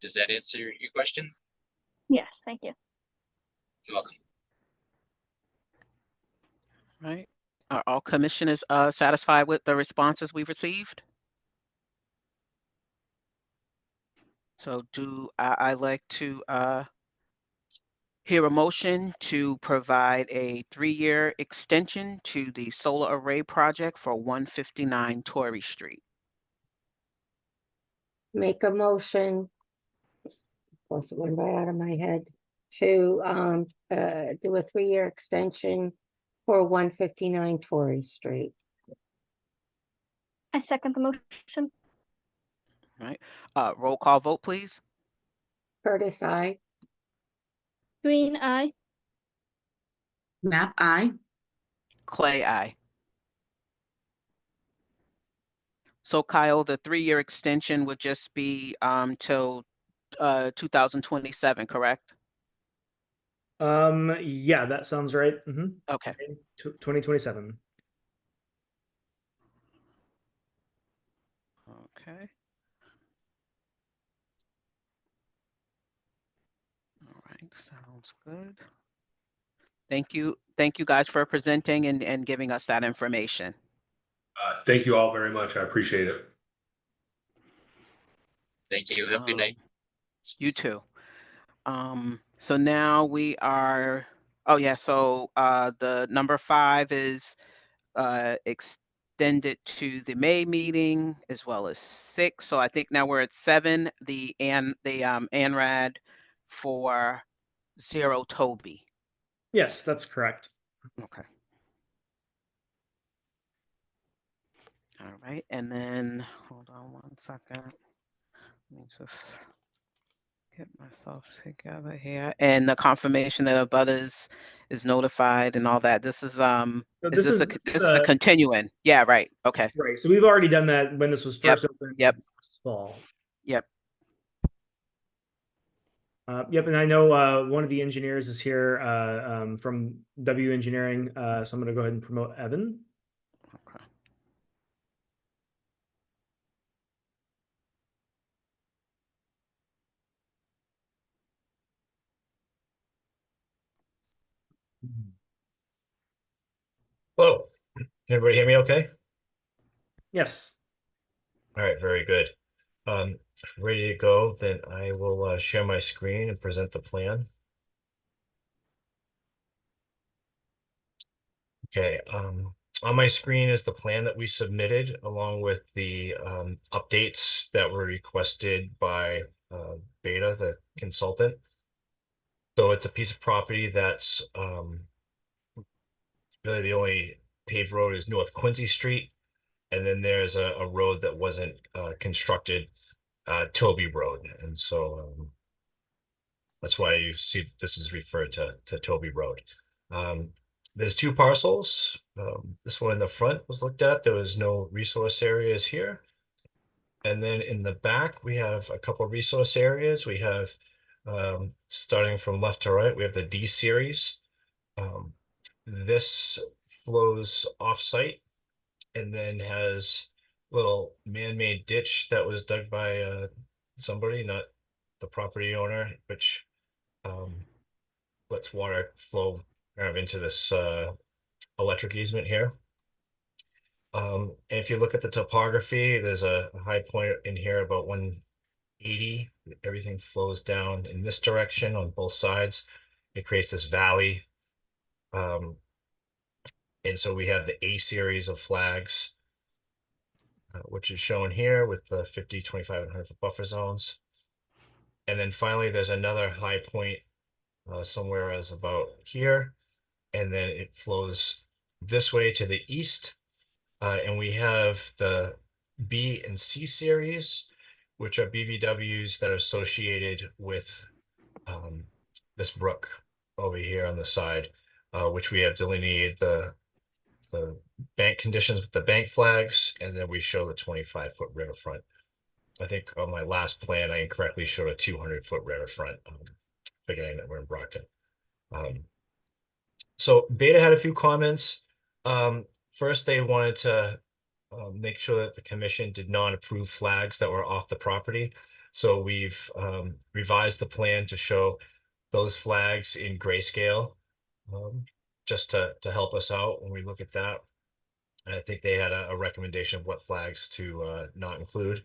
[SPEAKER 10] Does that answer your question?
[SPEAKER 4] Yes, thank you.
[SPEAKER 10] You're welcome.
[SPEAKER 1] Right. Are all commissioners satisfied with the responses we've received? So I like to hear a motion to provide a 3-year extension to the solar array project for 159 Torrey Street.
[SPEAKER 2] Make a motion. Plus it went right out of my head to do a 3-year extension for 159 Torrey Street.
[SPEAKER 4] I second the motion.
[SPEAKER 1] Right. Roll call vote, please.
[SPEAKER 2] Curtis, I.
[SPEAKER 4] Green, aye.
[SPEAKER 3] Map I.
[SPEAKER 1] Clay, aye. So Kyle, the 3-year extension would just be till 2027, correct?
[SPEAKER 5] Yeah, that sounds right.
[SPEAKER 1] Okay.
[SPEAKER 5] 2027.
[SPEAKER 1] Okay. All right, sounds good. Thank you guys for presenting and giving us that information.
[SPEAKER 9] Thank you all very much. I appreciate it.
[SPEAKER 10] Thank you. Have a good night.
[SPEAKER 1] You too. So now we are, oh yeah, so the number 5 is extended to the May meeting as well as 6. So I think now we're at 7, the ANRAD for 0 Toby.
[SPEAKER 5] Yes, that's correct.
[SPEAKER 1] Okay. All right, and then hold on one second. Let me just get myself together here. And the confirmation that abutters is notified and all that. This is
[SPEAKER 5] So
[SPEAKER 1] is this a continuing? Yeah, right. Okay.
[SPEAKER 5] Right. So we've already done that when this was first opened last fall.
[SPEAKER 1] Yep.
[SPEAKER 5] Yep, and I know one of the engineers is here from W Engineering, so I'm going to go ahead and promote Evan.
[SPEAKER 11] Hello, can everybody hear me okay?
[SPEAKER 5] Yes.
[SPEAKER 11] All right, very good. Ready to go, then I will share my screen and present the plan. Okay, on my screen is the plan that we submitted along with the updates that were requested by Beta, the consultant. So it's a piece of property that's really the only paved road is North Quincy Street. And then there's a road that wasn't constructed, Toby Road. And so that's why you see this is referred to Toby Road. There's two parcels. This one in the front was looked at. There was no resource areas here. And then in the back, we have a couple of resource areas. We have, starting from left to right, we have the D series. This flows off-site and then has little man-made ditch that was dug by somebody, not the property owner, which lets water flow kind of into this electric easement here. And if you look at the topography, there's a high point in here about 180. Everything flows down in this direction on both sides. It creates this valley. And so we have the A series of flags, which is shown here with the 50, 25, and 100 foot buffer zones. And then finally, there's another high point somewhere as about here. And then it flows this way to the east. And we have the B and C series, which are BVWs that are associated with this brook over here on the side, which we have delineated the bank conditions with the bank flags, and then we show the 25-foot riverfront. I think on my last plan, I incorrectly showed a 200-foot riverfront, forgetting that we're in Brockton. So Beta had a few comments. First, they wanted to make sure that the commission did not approve flags that were off the property. So we've revised the plan to show those flags in grayscale, just to help us out when we look at that. And I think they had a recommendation of what flags to not include.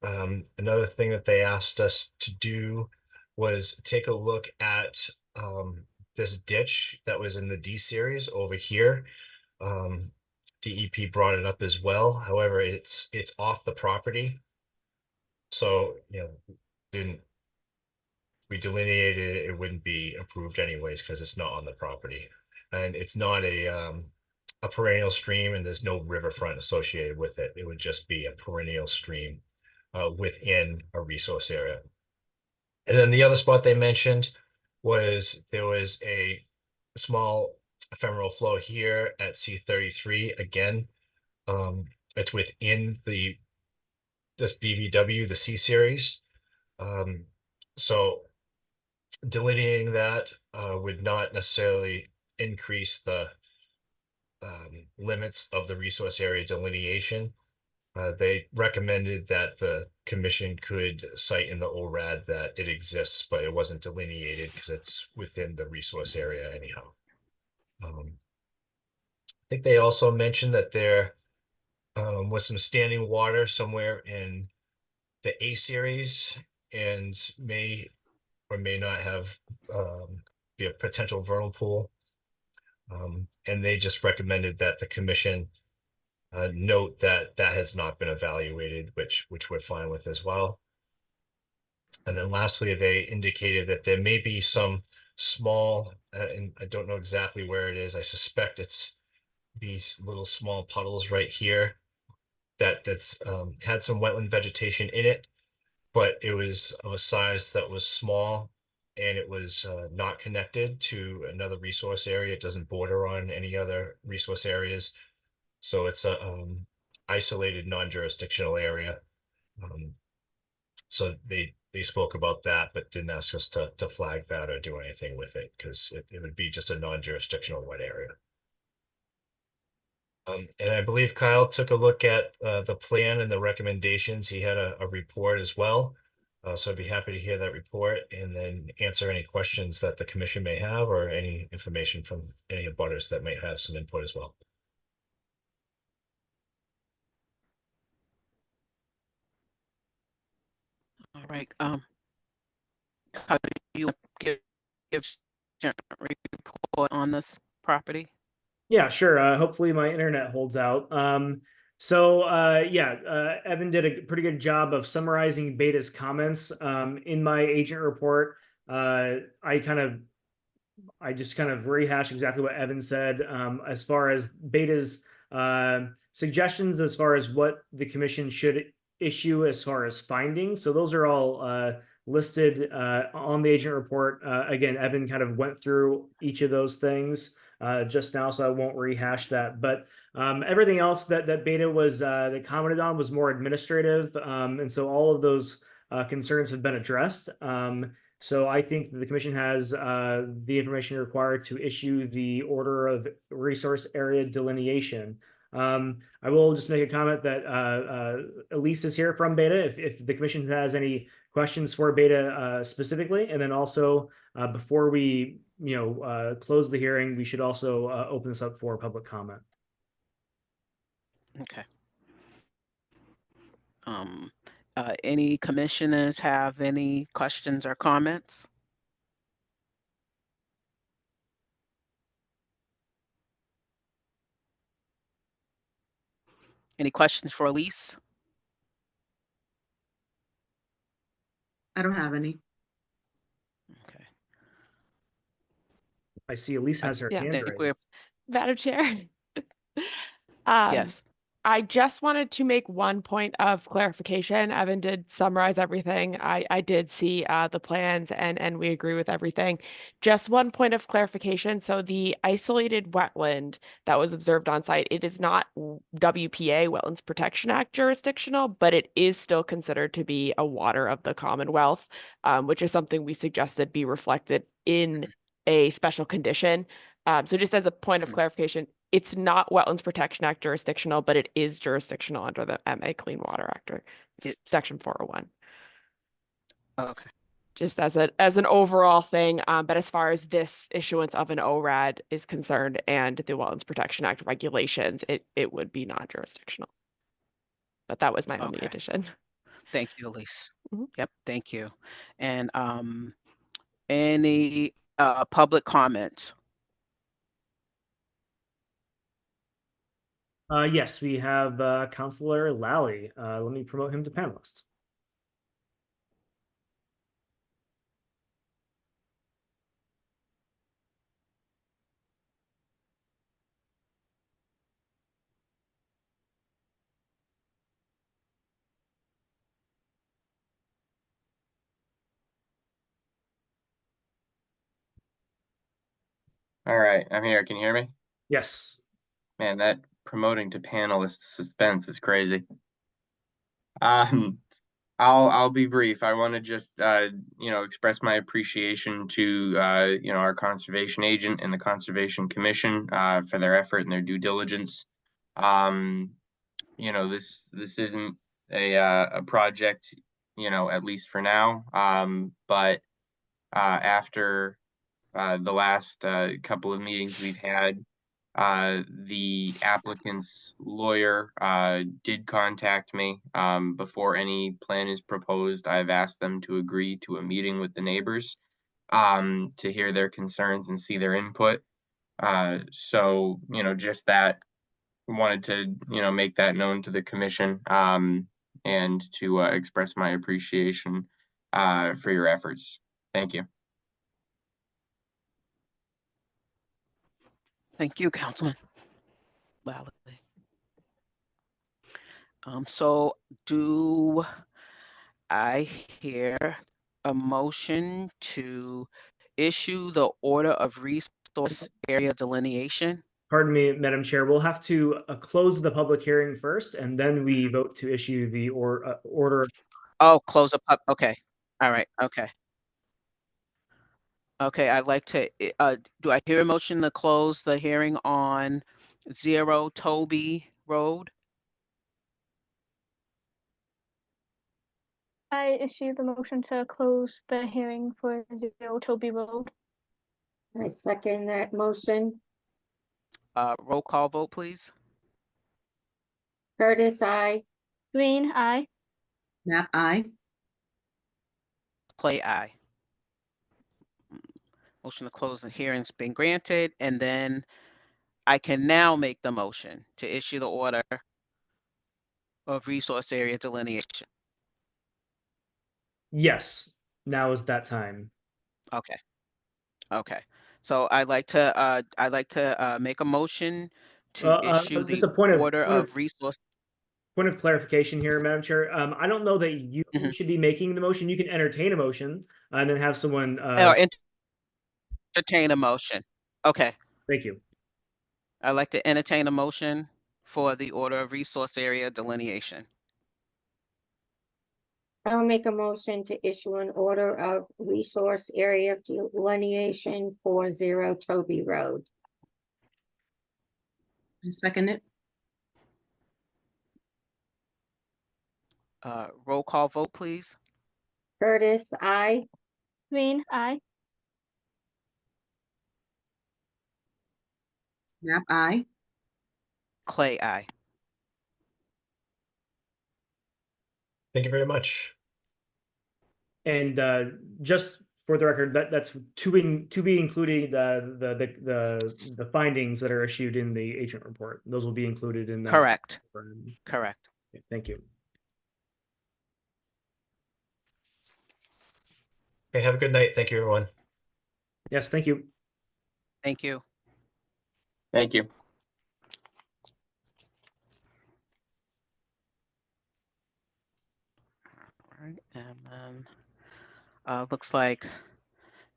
[SPEAKER 11] Another thing that they asked us to do was take a look at this ditch that was in the D series over here. DEP brought it up as well. However, it's off the property. So, if we delineated it, it wouldn't be approved anyways because it's not on the property. And it's not a perennial stream, and there's no riverfront associated with it. It would just be a perennial stream within a resource area. And then the other spot they mentioned was there was a small ephemeral flow here at C33. Again, it's within this BVW, the C series. So delineating that would not necessarily increase the limits of the resource area delineation. They recommended that the commission could cite in the ORAD that it exists, but it wasn't delineated because it's within the resource area anyhow. I think they also mentioned that there was some standing water somewhere in the A series and may or may not have be a potential vernal pool. And they just recommended that the commission note that that has not been evaluated, which we're fine with as well. And then lastly, they indicated that there may be some small, and I don't know exactly where it is. I suspect it's these little small puddles right here that's had some wetland vegetation in it, but it was of a size that was small and it was not connected to another resource area. It doesn't border on any other resource areas. So it's a isolated non-jurisdictional area. So they spoke about that, but didn't ask us to flag that or do anything with it because it would be just a non-jurisdictional wet area. And I believe Kyle took a look at the plan and the recommendations. He had a report as well. So I'd be happy to hear that report and then answer any questions that the commission may have or any information from any abutters that might have some input as well.
[SPEAKER 1] All right. How do you give report on this property?
[SPEAKER 5] Yeah, sure. Hopefully my internet holds out. Evan did a pretty good job of summarizing Beta's comments. In my agent report, I just kind of rehash exactly what Evan said as far as Beta's suggestions as far as what the commission should issue as far as findings. So those are all listed on the agent report. Again, Evan kind of went through each of those things just now, so I won't rehash that. But everything else that Beta was that commented on was more administrative, and so all of those concerns have been addressed. So I think that the commission has the information required to issue the order of resource area delineation. I will just make a comment that Elise is here from Beta if the commission has any questions for Beta specifically. And then also before we close the hearing, we should also open this up for public comment.
[SPEAKER 1] Okay. Any commissioners have any questions or comments? Any questions for Elise?
[SPEAKER 3] I don't have any.
[SPEAKER 1] Okay.
[SPEAKER 5] I see Elise has her
[SPEAKER 8] Yeah,
[SPEAKER 5] hand
[SPEAKER 1] think we're-
[SPEAKER 5] raised.
[SPEAKER 8] Madam Chair.
[SPEAKER 1] Yes.
[SPEAKER 8] I just wanted to make one point of clarification. Evan did summarize everything. I did see the plans and we agree with everything. Just one point of clarification. So the isolated wetland that was observed on site, it is not WPA, Wetlands Protection Act jurisdictional, but it is still considered to be a water of the Commonwealth, which is something we suggested be reflected in a special condition. So just as a point of clarification, it's not Wetlands Protection Act jurisdictional, but it is jurisdictional under the MA Clean Water Act, or Section 401.
[SPEAKER 1] Okay.
[SPEAKER 8] Just as an overall thing, but as far as this issuance of an ORAD is concerned and the Wetlands Protection Act regulations, it would be non-jurisdictional. But that was my only
[SPEAKER 1] Okay.
[SPEAKER 8] addition.
[SPEAKER 1] Thank you, Elise.
[SPEAKER 8] Mhm.
[SPEAKER 1] Yep, thank you. And any public comments?
[SPEAKER 5] Yes, we have Councilor Lally. Let me promote him to panelist.
[SPEAKER 12] All right, I'm here. Can you hear me?
[SPEAKER 5] Yes.
[SPEAKER 12] Man, that promoting to panelist suspense is crazy. I'll be brief. I want to just express my appreciation to our conservation agent and the Conservation Commission for their effort and their due diligence. This isn't a project, at least for now. But after the last couple of meetings we've had, the applicant's lawyer did contact me before any plan is proposed. I've asked them to agree to a meeting with the neighbors to hear their concerns and see their input. So just that, wanted to make that known to the commission and to express my appreciation for your efforts. Thank you.
[SPEAKER 1] Thank you, Councilman Lally. So do I hear a motion to issue the order of resource area delineation?
[SPEAKER 5] Pardon me, Madam Chair. We'll have to close the public hearing first, and then we vote to issue the order.
[SPEAKER 1] Oh, close up. Okay. All right. Okay. Okay. I'd like to, do I hear a motion to close the hearing on 0 Toby Road?
[SPEAKER 4] I issue the motion to close the hearing for 0 Toby Road.
[SPEAKER 2] I second that motion.
[SPEAKER 1] Roll call vote, please.
[SPEAKER 2] Curtis, I.
[SPEAKER 4] Green, aye.
[SPEAKER 3] Nap aye.
[SPEAKER 1] Clay, aye. Motion to close the hearing's been granted, and then I can now make the motion to issue the order of resource area delineation.
[SPEAKER 5] Yes, now is that time.
[SPEAKER 1] Okay. Okay. So I'd like to make a motion to issue
[SPEAKER 5] Just
[SPEAKER 1] the
[SPEAKER 5] a point
[SPEAKER 1] order
[SPEAKER 5] of
[SPEAKER 1] of resource.
[SPEAKER 5] point of clarification here, Madam Chair. I don't know that you
[SPEAKER 1] Mhm.
[SPEAKER 5] should be making the motion. You can entertain a motion and then have someone.
[SPEAKER 1] Or entertain a motion. Okay.
[SPEAKER 5] Thank you.
[SPEAKER 1] I'd like to entertain a motion for the order of resource area delineation.
[SPEAKER 2] I'll make a motion to issue an order of resource area delineation for 0 Toby Road.
[SPEAKER 3] I second it.
[SPEAKER 1] Roll call vote, please.
[SPEAKER 2] Curtis, I.
[SPEAKER 4] Green, aye.
[SPEAKER 3] Nap aye.
[SPEAKER 1] Clay, aye.
[SPEAKER 11] Thank you very much.
[SPEAKER 5] And just for the record, that's to be including the findings that are issued in the agent report. Those will be included in that.
[SPEAKER 1] Correct. Correct.
[SPEAKER 5] Okay, thank you.
[SPEAKER 11] Okay, have a good night. Thank you, everyone.
[SPEAKER 5] Yes, thank you.
[SPEAKER 1] Thank you.
[SPEAKER 12] Thank you.
[SPEAKER 1] All right, and then looks like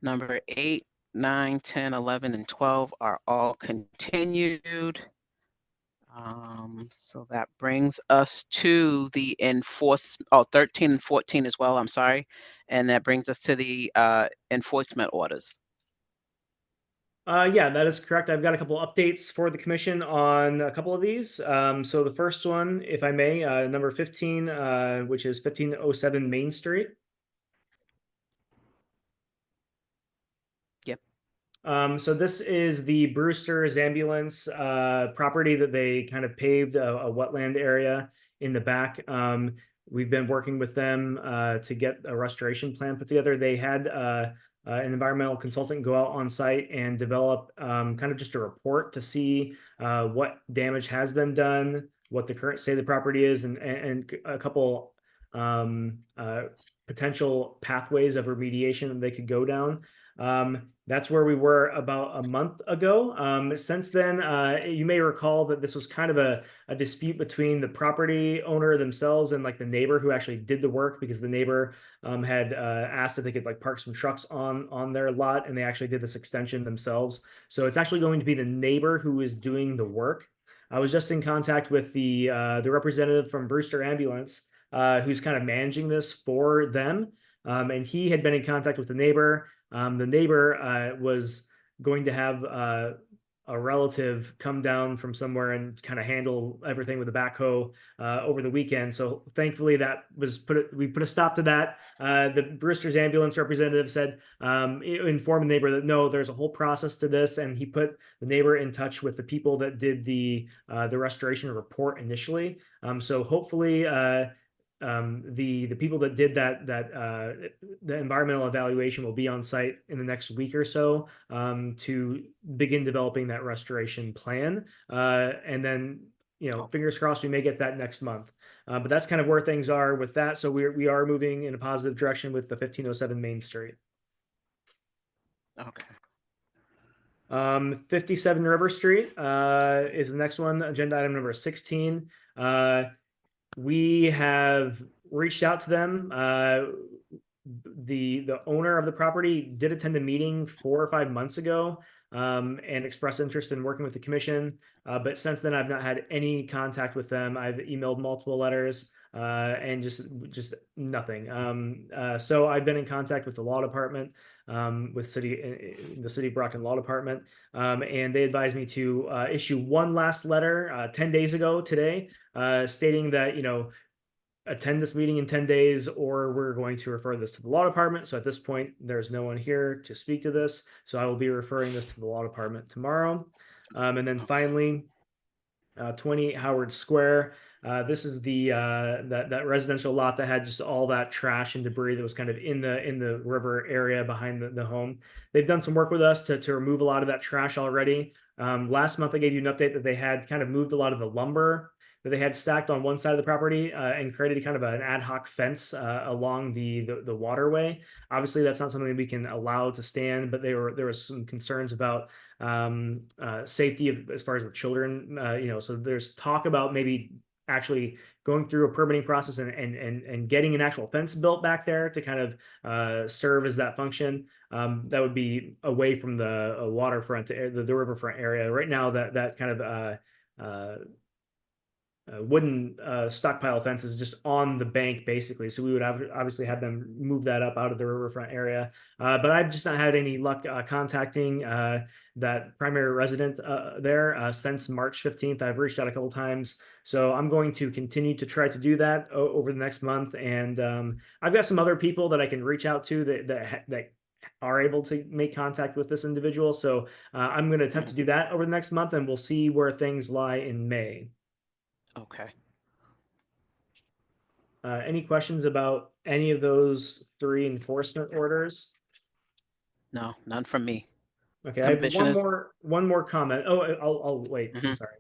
[SPEAKER 1] number 8, 9, 10, 11, and 12 are all continued. So that brings us to the 13 and 14 as well, I'm sorry. And that brings us to the enforcement orders.
[SPEAKER 5] Yeah, that is correct. I've got a couple updates for the commission on a couple of these. So the first one, if I may, number 15, which is 1507 Main Street.
[SPEAKER 1] Yep.
[SPEAKER 5] So this is the Brewster's ambulance property that they kind of paved a wetland area in the back. We've been working with them to get a restoration plan put together. They had an environmental consultant go out on site and develop kind of just a report to see what damage has been done, what the current state of the property is, and a couple potential pathways of remediation that they could go down. That's where we were about a month ago. Since then, you may recall that this was kind of a dispute between the property owner themselves and like the neighbor who actually did the work, because the neighbor had asked if they could like park some trucks on their lot, and they actually did this extension themselves. So it's actually going to be the neighbor who is doing the work. I was just in contact with the representative from Brewster Ambulance, who's kind of managing this for them, and he had been in contact with the neighbor. The neighbor was going to have a relative come down from somewhere and kind of handle everything with a backhoe over the weekend. So thankfully that was we put a stop to that. The Brewster's ambulance representative said, informed the neighbor that no, there's a whole process to this, and he put the neighbor in touch with the people that did the restoration report initially. So hopefully the people that did the environmental evaluation will be on site in the next week or so to begin developing that restoration plan, and then fingers crossed we may get that next month, but that's kind of where things are with that. So we are moving in a positive direction with the 1507 Main Street.
[SPEAKER 1] Okay.
[SPEAKER 5] 57 River Street is the next one, agenda item number 16. We have reached out to them. The owner of the property did attend a meeting 4 or 5 months ago and expressed interest in working with the commission. But since then, I've not had any contact with them. I've emailed multiple letters and just nothing. So I've been in contact with the law department, with the city of Brockton Law Department, and they advised me to issue one last letter 10 days ago today, stating that attend this meeting in 10 days, or we're going to refer this to the law department. So at this point, there's no one here to speak to this. So I will be referring this to the law department tomorrow. And then finally, 28 Howard Square. This is the that residential lot that had just all that trash and debris that was kind of in the river area behind the home. They've done some work with us to remove a lot of that trash already. Last month I gave you an update that they had kind of moved a lot of the lumber that they had stacked on one side of the property and created kind of an ad hoc fence along the waterway. Obviously, that's not something we can allow to stand, but there was some concerns about safety as far as the children. So there's talk about maybe actually going through a permitting process and getting an actual fence built back there to kind of serve as that function. That would be away from the waterfront, the riverfront area. Right now, that kind of wooden stockpile fence is just on the bank, basically. So we would obviously have them move that up out of the riverfront area. But I've just not had any luck contacting that primary resident there since March 15th. I've reached out a couple times. So I'm going to continue to try to do that over the next month. And I've got some other people that I can reach out to that are able to make contact with this individual. So I'm going to attempt to do that over the next month, and we'll see where things lie in May.
[SPEAKER 1] Okay.
[SPEAKER 5] Any questions about any of those 3 enforcement orders?
[SPEAKER 1] No, none from me.
[SPEAKER 5] Okay, I have
[SPEAKER 1] Commissioners?
[SPEAKER 5] one more comment. Oh, I'll wait. I'm
[SPEAKER 1] Mhm.
[SPEAKER 5] sorry.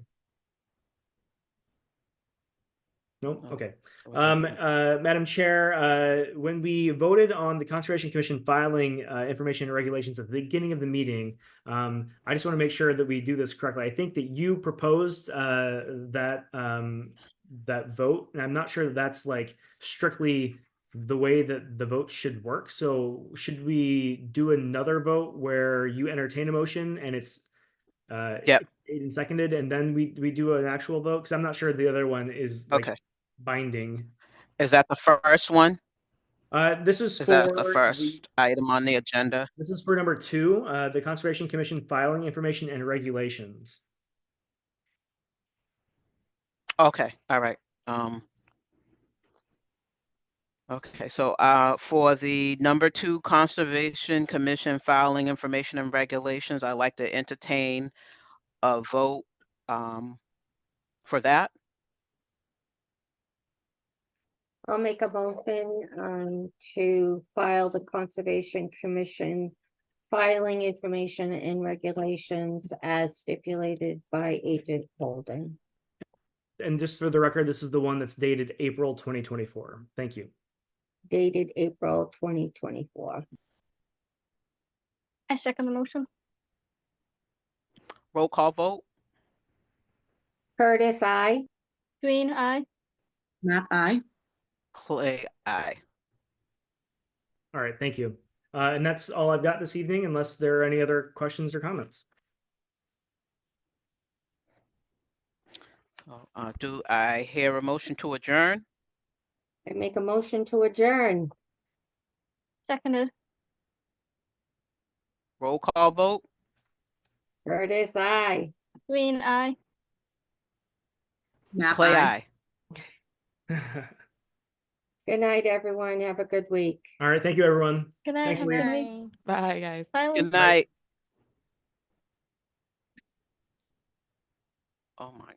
[SPEAKER 5] Nope.
[SPEAKER 1] Oh,
[SPEAKER 5] Okay.
[SPEAKER 1] go ahead.
[SPEAKER 5] Madam Chair, when we voted on the Conservation Commission filing information and regulations at the beginning of the meeting, I just want to make sure that we do this correctly. I think that you proposed that vote, and I'm not sure that that's like strictly the way that the vote should work. So should we do another vote where you entertain a motion and it's
[SPEAKER 1] Yep.
[SPEAKER 5] made and seconded, and then we do an actual vote? Because I'm not sure the other one is like
[SPEAKER 1] Okay.
[SPEAKER 5] binding.
[SPEAKER 1] Is that the first one?
[SPEAKER 5] This is
[SPEAKER 1] Is that the
[SPEAKER 5] for
[SPEAKER 1] first item on the agenda?
[SPEAKER 5] this is for number 2, the Conservation Commission filing information and regulations.
[SPEAKER 1] Okay, all right. Okay, so for the number 2 Conservation Commission filing information and regulations, I'd like to entertain a vote for that.
[SPEAKER 2] I'll make a motion to file the Conservation Commission filing information and regulations as stipulated by Agent Holden.
[SPEAKER 5] And just for the record, this is the one that's dated April 2024. Thank you.
[SPEAKER 2] Dated April 2024.
[SPEAKER 4] I second the motion.
[SPEAKER 1] Roll call vote.
[SPEAKER 2] Curtis, I.
[SPEAKER 4] Green, aye.
[SPEAKER 3] Map I.
[SPEAKER 1] Clay, aye.
[SPEAKER 5] All right, thank you. And that's all I've got this evening, unless there are any other questions or comments.
[SPEAKER 1] So do I hear a motion to adjourn?
[SPEAKER 2] I make a motion to adjourn.
[SPEAKER 4] Seconded.
[SPEAKER 1] Roll call vote.
[SPEAKER 2] Curtis, I.
[SPEAKER 4] Green, aye.
[SPEAKER 3] Map
[SPEAKER 1] Clay,
[SPEAKER 3] I.
[SPEAKER 1] aye.
[SPEAKER 2] Good night, everyone. Have a good week.
[SPEAKER 5] All right, thank you, everyone.
[SPEAKER 4] Good night.
[SPEAKER 5] Thanks,
[SPEAKER 4] Have a good
[SPEAKER 5] Elise.
[SPEAKER 4] week.
[SPEAKER 8] Bye, guys.
[SPEAKER 4] Bye, Elise.
[SPEAKER 1] Good night. Oh my